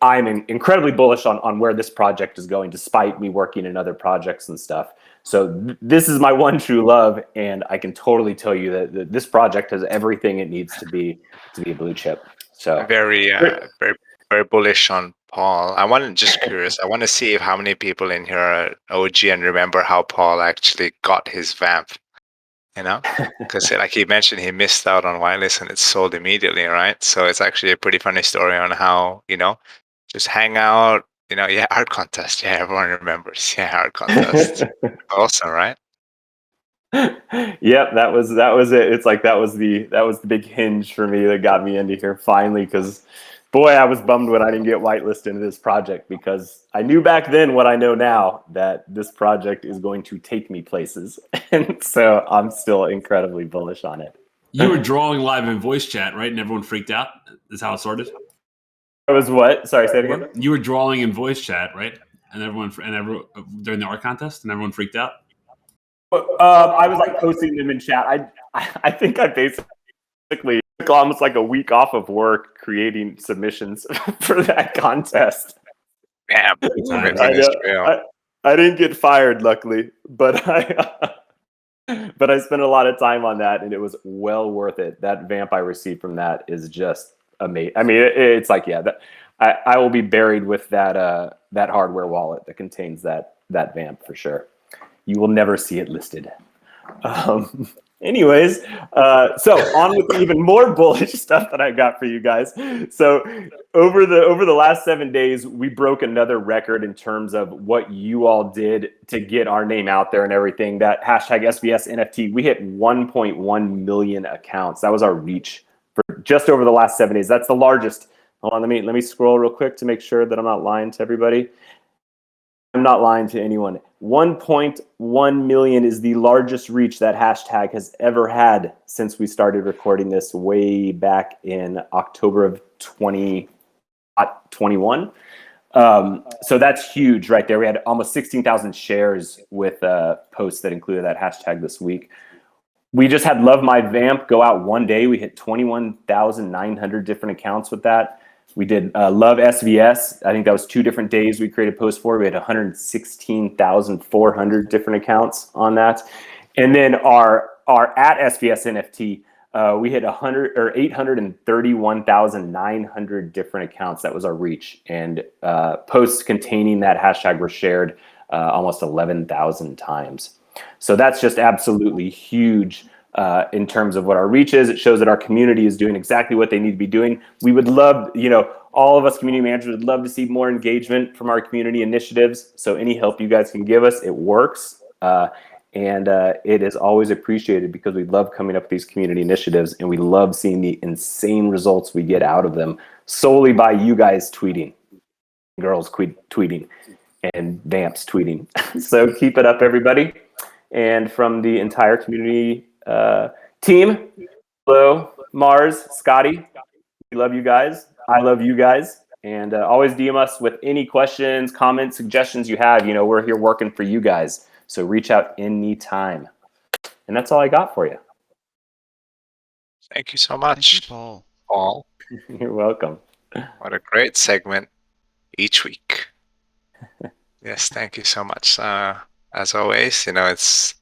I'm incredibly bullish on where this project is going, despite me working in other projects and stuff. So this is my one true love, and I can totally tell you that this project has everything it needs to be a blue chip. So very bullish on Paul. Just curious. I want to see if how many people in here are OG and remember how Paul actually got his vamp. Because like he mentioned, he missed out on whitelist and it sold immediately, right? So it's actually a pretty funny story on how just hang out. Art contest. Yeah, everyone remembers. Yeah, art contest. Awesome, right? Yep, that was it. It's like that was the big hinge for me that got me into here finally, because boy, I was bummed when I didn't get whitelisted into this project, because I knew back then what I know now, that this project is going to take me places. And so I'm still incredibly bullish on it. You were drawing live in voice chat, right? And everyone freaked out? That's how it started? It was what? Sorry, say it again? You were drawing in voice chat, right? And everyone during the art contest, and everyone freaked out? I was like posting them in chat. I think I basically took almost like a week off of work creating submissions for that contest. Damn, I commitment is real. I didn't get fired, luckily, but I spent a lot of time on that, and it was well worth it. That vamp I received from that is just amazing. I mean, it's like, yeah, I will be buried with that that hardware wallet that contains that vamp for sure. You will never see it listed. Anyways, so on with the even more bullish stuff that I got for you guys. So over the last 7 days, we broke another record in terms of what you all did to get our name out there and everything. That hashtag SVS NFT, we hit 1.1 million accounts. That was our reach for just over the last 7 days. That's the largest. Hold on, let me scroll real quick to make sure that I'm not lying to everybody. I'm not lying to anyone. 1.1 million is the largest reach that hashtag has ever had since we started recording this way back in October of 2021. So that's huge right there. We had almost 16,000 shares with posts that included that hashtag this week. We just had Love My Vamp go out one day. We hit 21,900 different accounts with that. We did Love SVS. I think that was 2 different days we created posts for. We had 116,400 different accounts on that. And then our at SVS NFT, we hit 831,900 different accounts. That was our reach. And posts containing that hashtag were shared almost 11,000 times. So that's just absolutely huge. In terms of what our reach is. It shows that our community is doing exactly what they need to be doing. We would love, all of us community managers would love to see more engagement from our community initiatives. So any help you guys can give us, it works. And it is always appreciated because we love coming up with these community initiatives and we love seeing the insane results we get out of them solely by you guys tweeting, girls tweeting, and vamps tweeting. So keep it up, everybody. And from the entire community team, hello, Mars, Scotty, we love you guys. I love you guys. And always DM us with any questions, comments, suggestions you have. We're here working for you guys. So reach out anytime. And that's all I got for you. Thank you so much. Thank you, Paul. Paul. You're welcome. What a great segment each week. Yes, thank you so much. As always, it's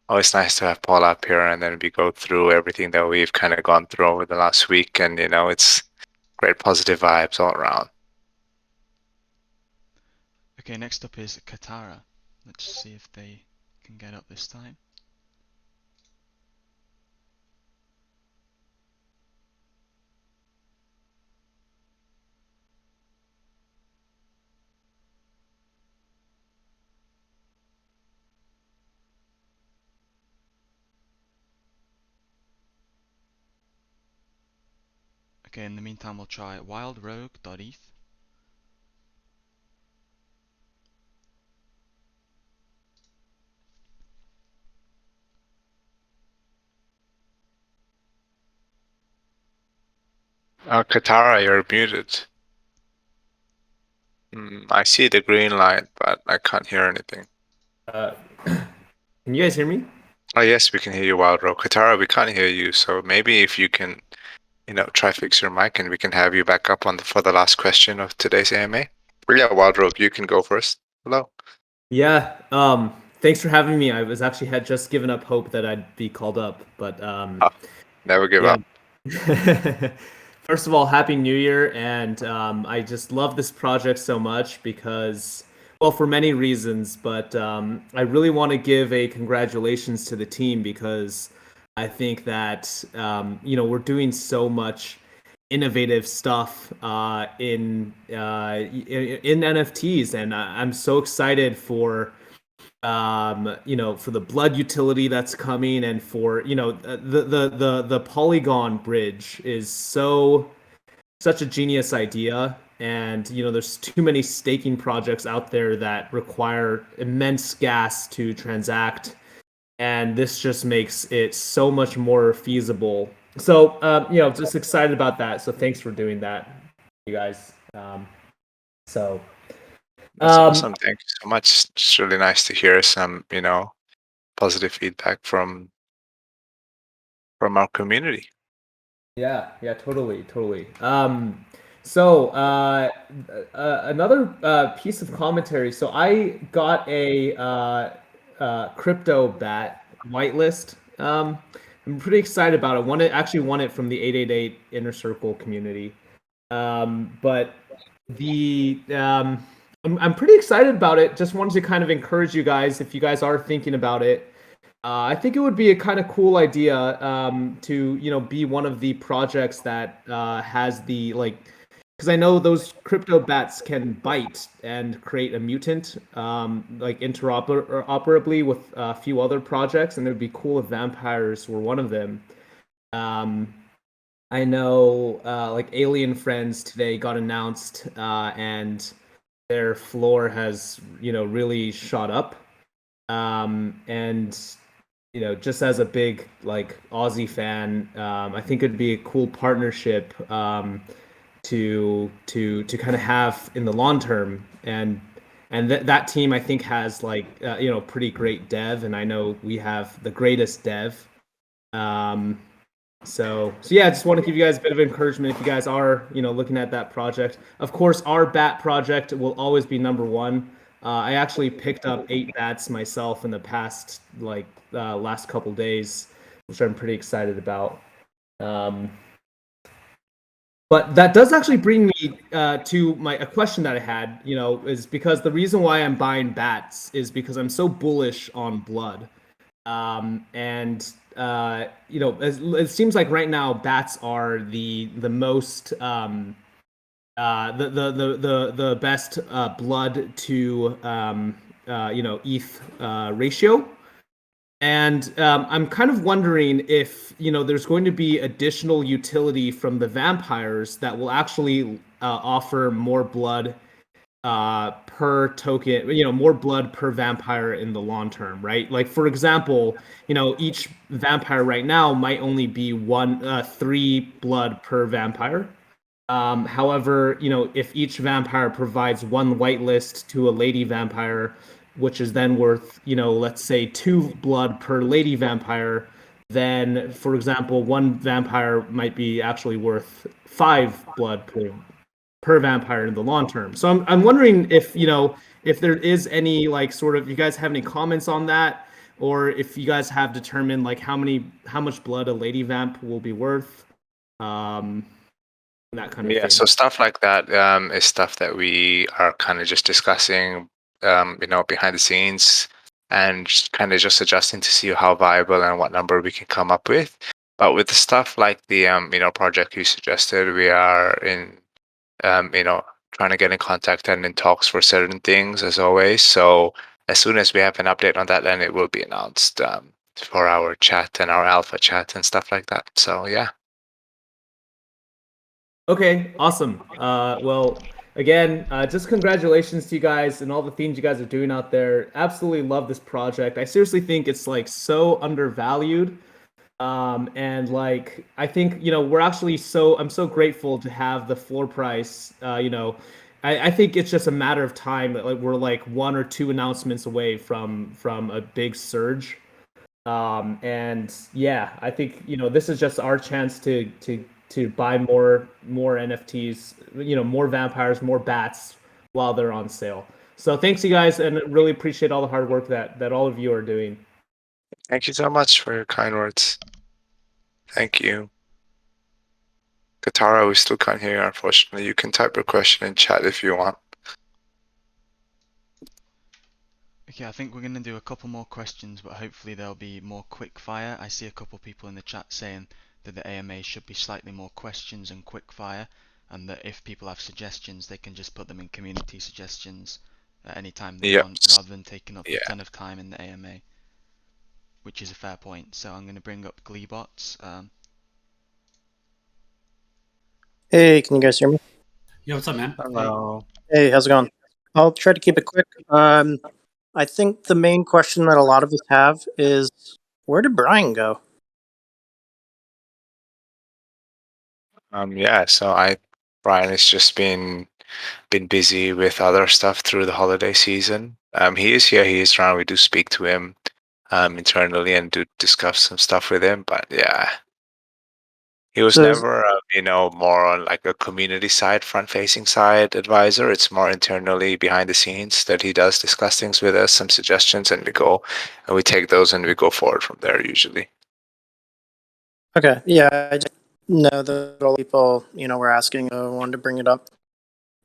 always nice to have Paul up here, and then we go through everything that we've kind of gone through over the last week, and it's great positive vibes all around. Okay, next up is Katara. Let's see if they can get up this time. Okay, in the meantime, we'll try wildrogue.eth. Katara, you're muted. I see the green light, but I can't hear anything. Can you guys hear me? Oh, yes, we can hear you, Wild Rogue. Katara, we can't hear you, so maybe if you can, try fix your mic, and we can have you back up for the last question of today's AMA. Yeah, Wild Rogue, you can go first. Hello. Yeah. Thanks for having me. I was actually had just given up hope that I'd be called up, but never give up. First of all, Happy New Year, and I just love this project so much because, well, for many reasons, but I really want to give a congratulations to the team because I think that we're doing so much innovative stuff in NFTs, and I'm so excited for for the blood utility that's coming, and for the Polygon bridge is such a genius idea. And there's too many staking projects out there that require immense gas to transact, and this just makes it so much more feasible. So just excited about that. So thanks for doing that, you guys. That's awesome. Thank you so much. It's really nice to hear some, positive feedback from our community. Yeah, totally. So another piece of commentary. So I got a crypto bat whitelist. I'm pretty excited about it. Actually won it from the 888 Inner Circle community. But I'm pretty excited about it. Just wanted to kind of encourage you guys, if you guys are thinking about it. I think it would be a kind of cool idea to be one of the projects that has the because I know those crypto bats can bite and create a mutant like interoperably with a few other projects, and it would be cool if vampires were one of them. I know like Alien Friends today got announced, and their floor has really shot up. And just as a big like Aussie fan, I think it'd be a cool partnership to kind of have in the long term, and that team I think has like pretty great dev, and I know we have the greatest dev. So yeah, I just want to give you guys a bit of encouragement if you guys are looking at that project. Of course, our bat project will always be number one. I actually picked up 8 bats myself in the past last couple days, which I'm pretty excited about. But that does actually bring me to a question that I had, is because the reason why I'm buying bats is because I'm so bullish on blood. And it seems like right now bats are the most the best blood to ETH ratio. And I'm kind of wondering if there's going to be additional utility from the vampires that will actually offer more blood per token, more blood per vampire in the long term, right? Like for example, each vampire right now might only be 3 blood per vampire. However, if each vampire provides 1 whitelist to a lady vampire, which is then worth, let's say 2 blood per lady vampire, then, for example, 1 vampire might be actually worth 5 blood per vampire in the long term. So I'm wondering if there is any you guys have any comments on that, or if you guys have determined how much blood a lady vamp will be worth. That kind of thing. So stuff like that is stuff that we are kind of just discussing, behind the scenes, and kind of just adjusting to see how viable and what number we can come up with. But with the stuff like the project you suggested, we are in trying to get in contact and in talks for certain things as always. So as soon as we have an update on that, then it will be announced for our chat and our alpha chat and stuff like that. So yeah. Okay, awesome. Well, again, just congratulations to you guys and all the things you guys are doing out there. Absolutely love this project. I seriously think it's so undervalued. And I think we're actually I'm so grateful to have the floor price. I think it's just a matter of time that we're 1 or 2 announcements away from a big surge. And yeah, I think this is just our chance to buy more NFTs, more vampires, more bats while they're on sale. So thanks you guys, and really appreciate all the hard work that all of you are doing. Thank you so much for your kind words. Thank you. Katara, we still can't hear you, unfortunately. You can type your question in chat if you want. Okay, I think we're going to do a couple more questions, but hopefully they'll be more quick fire. I see a couple people in the chat saying that the AMA should be slightly more questions and quick fire, and that if people have suggestions, they can just put them in community suggestions at any time they want, rather than taking up a ton of time in the AMA, which is a fair point. So I'm going to bring up Gleebots. Hey, can you guys hear me? Yeah, what's up, man? Hello. Hey, how's it going? I'll try to keep it quick. I think the main question that a lot of us have is, where did Brian go? So Brian has just been busy with other stuff through the holiday season. He is here, he is around. We do speak to him internally and do discuss some stuff with him, but yeah, He was So never, more on like a community side, front-facing side advisor. It's more internally behind the scenes that he does discuss things with us, some suggestions, and we take those and we go forward from there usually. Okay, yeah, I just know that all people, were asking. I wanted to bring it up.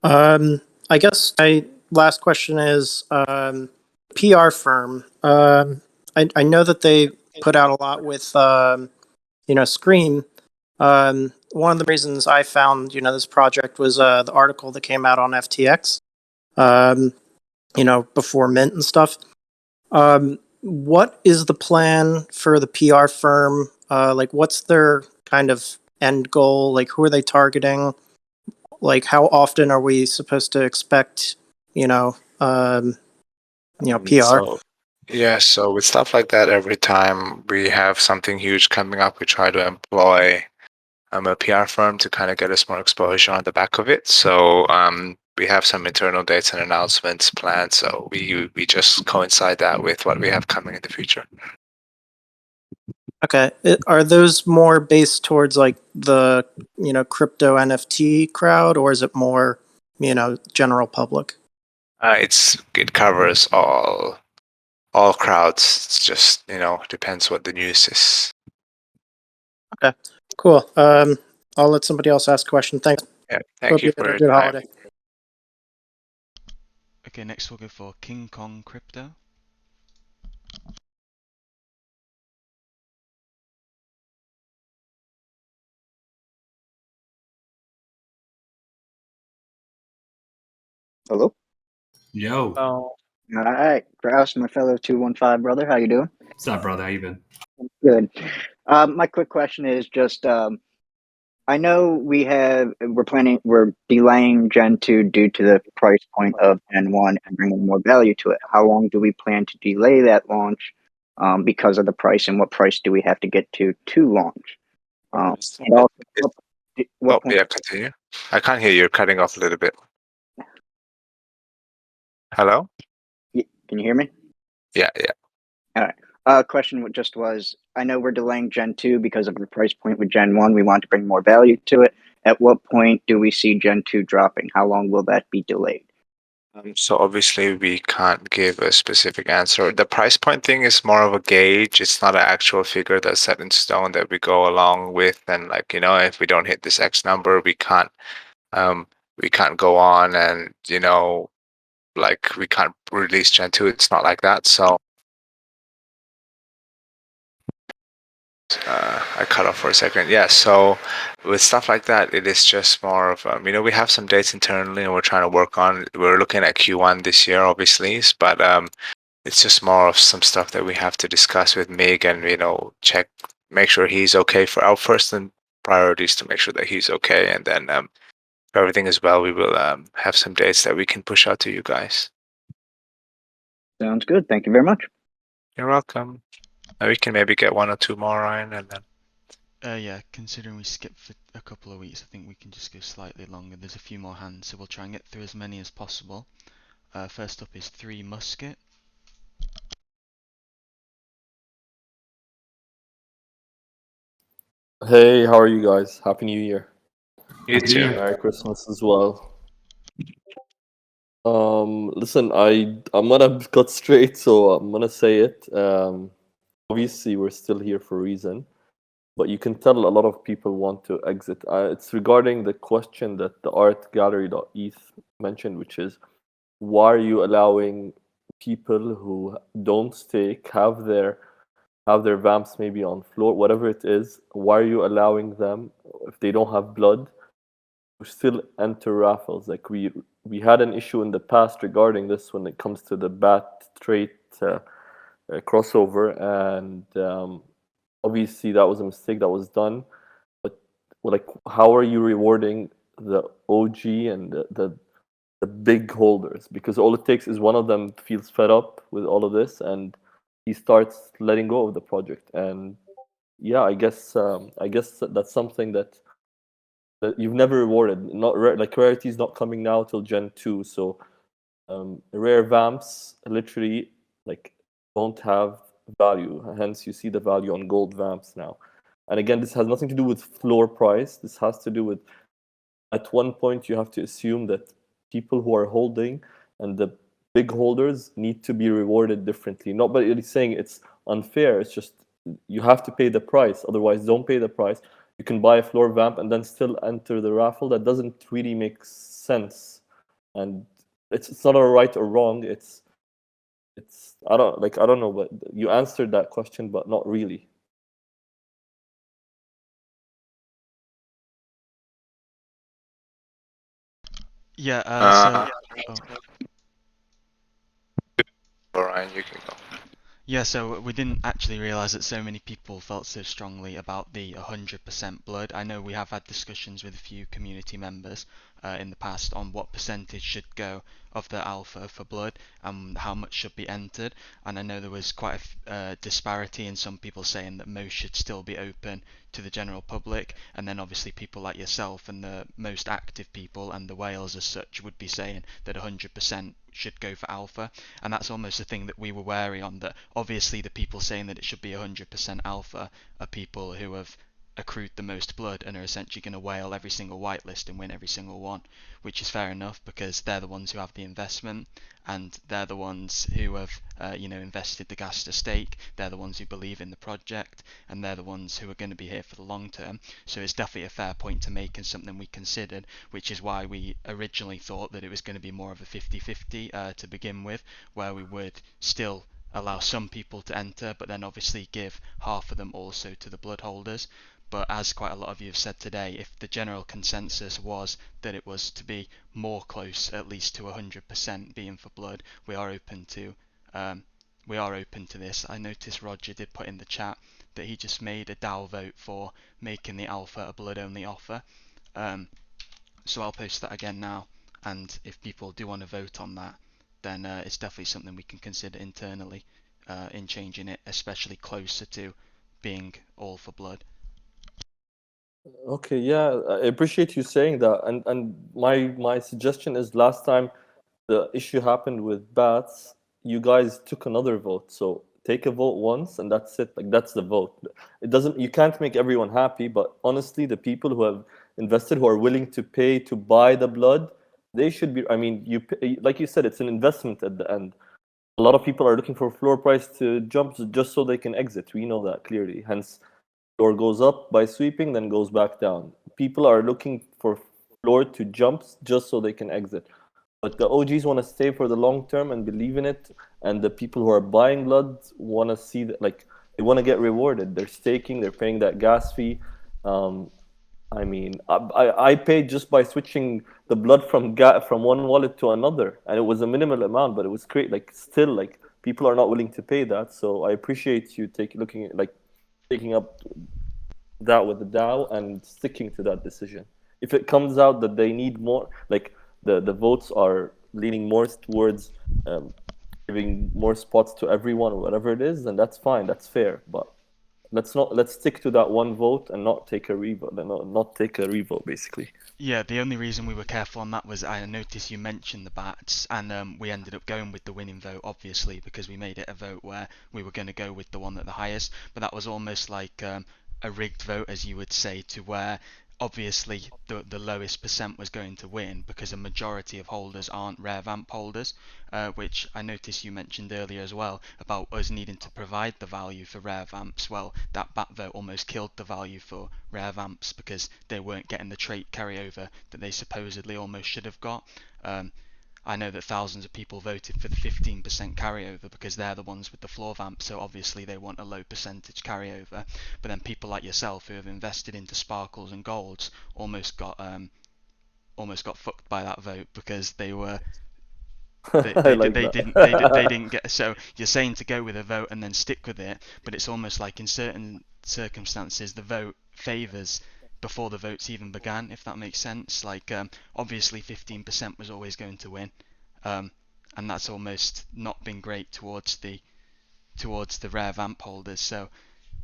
I guess my last question is PR firm. I know that they put out a lot with, Scream. One of the reasons I found, this project was the article that came out on FTX, before Mint and stuff. What is the plan for the PR firm? Like, what's their kind of end goal? Like, who are they targeting? Like, how often are we supposed to expect, PR? So with stuff like that, every time we have something huge coming up, we try to employ a PR firm to kind of get us more exposure on the back of it. So we have some internal dates and announcements planned. So we just coincide that with what we have coming in the future. Okay. Are those more based towards like the, crypto NFT crowd, or is it more, general public? It covers all crowds. It's just depends what the news is. Okay. Cool. I'll let somebody else ask a question. Thanks. Yeah. Thank Hope you you for had a your good time. holiday. Okay, next we'll go for King Kong Crypto. Hello? Yo. Oh. All right. Grouse, my fellow 215 brother. How you doing? What's up, brother? How you been? Good. My quick question is just I know we're delaying Gen 2 due to the price point of Gen 1 and bringing more value to it. How long do we plan to delay that launch because of the price, and what price do we have to get to launch? And also, what point? Yeah, continue. I can't hear you. You're cutting off a little bit. Hello? Can you hear me? Yeah. All right. Question just was, I know we're delaying Gen 2 because of the price point with Gen 1. We want to bring more value to it. At what point do we see Gen 2 dropping? How long will that be delayed? So obviously we can't give a specific answer. The price point thing is more of a gauge. It's not an actual figure that's set in stone that we go along with. And if we don't hit this X number, we can't go on and we can't release Gen 2. It's not like that. So I cut off for a second. Yeah, so with stuff like that, it is just more of we have some dates internally and we're trying to work on. We're looking at Q1 this year, obviously, but it's just more of some stuff that we have to discuss with Mig and make sure he's okay. For our first and priorities to make sure that he's okay, and then if everything is well, we will have some dates that we can push out to you guys. Sounds good. Thank you very much. You're welcome. We can maybe get one or two more, Ryan, and then. Yeah, considering we skipped for a couple of weeks, I think we can just go slightly longer. There's a few more hands, so we'll try and get through as many as possible. First up is 3 Musket. Hey, how are you guys? Happy New Year. You too. Merry Christmas as well. Listen, I'm gonna cut straight, so I'm gonna say it. Obviously, we're still here for a reason, but you can tell a lot of people want to exit. It's regarding the question that the artgallery.eth mentioned, which is, why are you allowing people who don't stake, have their vamps maybe on floor, whatever it is, why are you allowing them, if they don't have blood, to still enter raffles? Like we had an issue in the past regarding this when it comes to the bat trait crossover, and obviously that was a mistake that was done. But how are you rewarding the OG and the big holders? Because all it takes is one of them feels fed up with all of this and he starts letting go of the project. And yeah, I guess that's something that you've never rewarded. Not rarity is not coming now till Gen 2, so rare vamps literally don't have value. Hence, you see the value on gold vamps now. And again, this has nothing to do with floor price. This has to do with, at one point, you have to assume that people who are holding and the big holders need to be rewarded differently. Not by really saying it's unfair. It's just you have to pay the price. Otherwise, don't pay the price. You can buy a floor vamp and then still enter the raffle. That doesn't really make sense. And it's not a right or wrong. It's I don't know, but you answered that question, but not really. Yeah. Ryan, you can go. Yeah, so we didn't actually realise that so many people felt so strongly about the 100% blood. I know we have had discussions with a few community members in the past on what percentage should go of the alpha for blood and how much should be entered. And I know there was quite a disparity in some people saying that most should still be open to the general public, and then obviously people like yourself and the most active people and the whales as such would be saying that 100% should go for alpha. And that's almost the thing that we were wary on, that obviously the people saying that it should be 100% alpha are people who have accrued the most blood and are essentially going to whale every single whitelist and win every single one, which is fair enough because they're the ones who have the investment and they're the ones who have invested the gas to stake. They're the ones who believe in the project and they're the ones who are going to be here for the long term. So it's definitely a fair point to make and something we considered, which is why we originally thought that it was going to be more of a 50-50 to begin with, where we would still allow some people to enter, but then obviously give half of them also to the blood holders. But as quite a lot of you have said today, if the general consensus was that it was to be more close, at least to 100% being for blood, we are open to this. I noticed Roger did put in the chat that he just made a DAO vote for making the alpha a blood only offer. So I'll post that again now, and if people do want to vote on that, then it's definitely something we can consider internally in changing it, especially closer to being all for blood. Okay, yeah, I appreciate you saying that. And my suggestion is, last time the issue happened with bats, you guys took another vote. So take a vote once and that's it. Like, that's the vote. You can't make everyone happy, but honestly, the people who have invested, who are willing to pay to buy the blood, they should be, I mean, like you said, it's an investment at the end. A lot of people are looking for floor price to jump just so they can exit. We know that clearly. Hence, floor goes up by sweeping, then goes back down. People are looking for floor to jump just so they can exit. But the OGs want to stay for the long term and believe in it. And the people who are buying blood want to see that, like, they want to get rewarded. They're staking, they're paying that gas fee. I mean, I paid just by switching the blood from one wallet to another, and it was a minimal amount, but it was great. Like, still, like, people are not willing to pay that. So I appreciate you taking up that with the DAO and sticking to that decision. If it comes out that they need more, like the votes are leaning more towards giving more spots to everyone or whatever it is, then that's fine, that's fair. But let's stick to that one vote and not take a revote, basically. Yeah, the only reason we were careful on that was I noticed you mentioned the bats, and we ended up going with the winning vote, obviously, because we made it a vote where we were going to go with the one at the highest. But that was almost like a rigged vote, as you would say, to where obviously the lowest percent was going to win because a majority of holders aren't rare vamp holders, which I noticed you mentioned earlier as well about us needing to provide the value for rare vamps. Well, that bat vote almost killed the value for rare vamps because they weren't getting the trait carryover that they supposedly almost should have got. I know that thousands of people voted for the 15% carryover because they're the ones with the floor vamp, so obviously they want a low percentage carryover. But then people like yourself who have invested into sparkles and golds almost got fucked by that vote because they were they didn't get. So you're saying to go with a vote and then stick with it, but it's almost like in certain circumstances the vote favours before the votes even began, if that makes sense. Like obviously 15% was always going to win, and that's almost not been great towards the rare vamp holders. So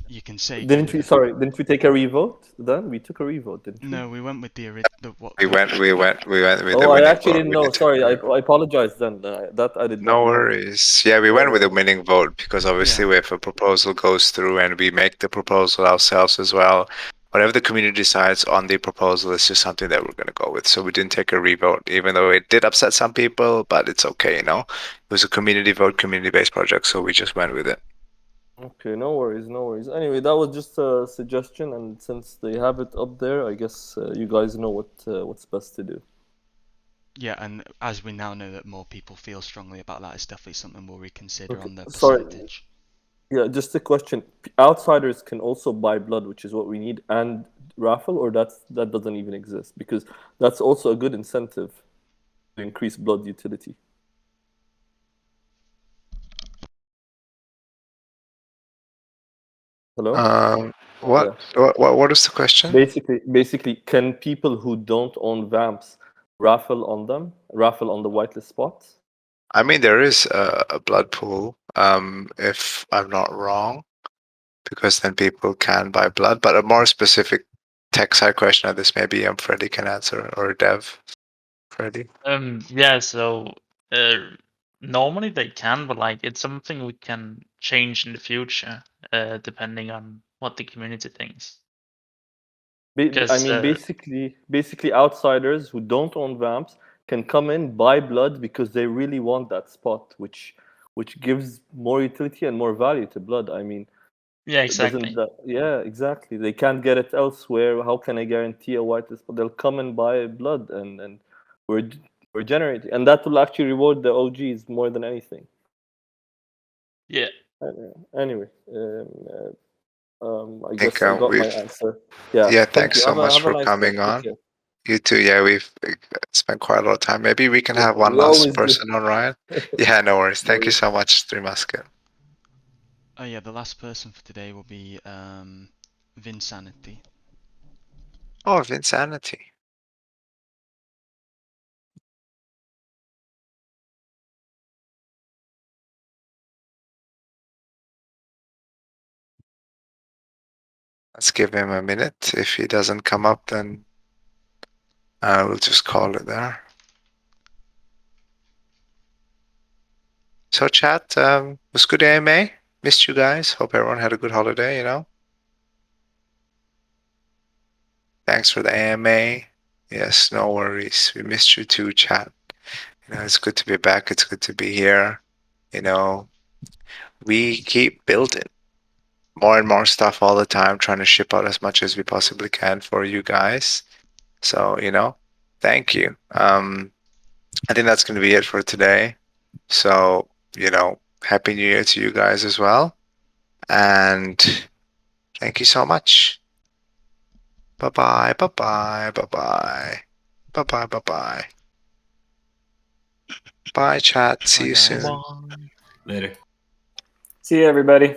You can say. Didn't we? Sorry, didn't we take a revote? Then we took a revote, didn't we? No, we went with the what? We went with Oh, the I winning actually vote. didn't We know. didn't take Sorry, a I revote. apologize then. That I did not No know. worries. Yeah, we went with the winning vote because obviously if a proposal goes through and we make the proposal ourselves as well, whatever the community decides on the proposal is just something that we're going to go with. So we didn't take a revote, even though it did upset some people, but it's okay, you know. It was a community vote, community-based project, so we just went with it. Okay, no worries, no worries. Anyway, that was just a suggestion, and since they have it up there, I guess you guys know what's best to do. Yeah, and as we now know that more people feel strongly about that, it's definitely something we'll reconsider on the Sorry. percentage. Yeah, just a question. Outsiders can also buy blood, which is what we need, and raffle, or that doesn't even exist, because that's also a good incentive to increase blood utility. Hello. What is the question? Basically, can people who don't own vamps raffle on them? Raffle on the whitelist spots? I mean, there is a blood pool, if I'm not wrong, because then people can buy blood. But a more specific tech side question of this, maybe Freddie can answer, or Dev. Freddie. Yeah. So normally they can, but like it's something we can change in the future, depending on what the community thinks. I mean, basically, outsiders who don't own vamps can come in, buy blood because they really want that spot, which gives more utility and more value to blood. I mean, yeah, exactly. Yeah, exactly. They can't get it elsewhere. How can I guarantee a whitelist? But they'll come and buy blood, and we're generating, and that will actually reward the OGs more than anything. Yeah. Anyway, I guess I got my answer. Yeah, Thank thanks you. so much Have a for nice coming day. Take on. care. You too. Yeah, we've spent quite a lot of time. Maybe we can have one we last always do. person on, Ryan. Yeah, no worries. No Thank you worries. so much, Three Musket. Oh yeah, the last person for today will be Vinsanity. Oh, Vinsanity. Let's give him a minute. If he doesn't come up, then we'll just call it there. So, chat, was good AMA. Missed you guys. Hope everyone had a good holiday, you know. Thanks for the AMA. Yes, no worries. We missed you too, chat. You know, it's good to be back. It's good to be here. You know, we keep building more and more stuff all the time, trying to ship out as much as we possibly can for you guys. So, you know, thank you. I think that's going to be it for today. So, you know, Happy New Year to you guys as well. And thank you so much. Bye-bye, bye-bye, bye-bye. Bye-bye, bye-bye. Bye, chat. See you soon. Later. See you, everybody.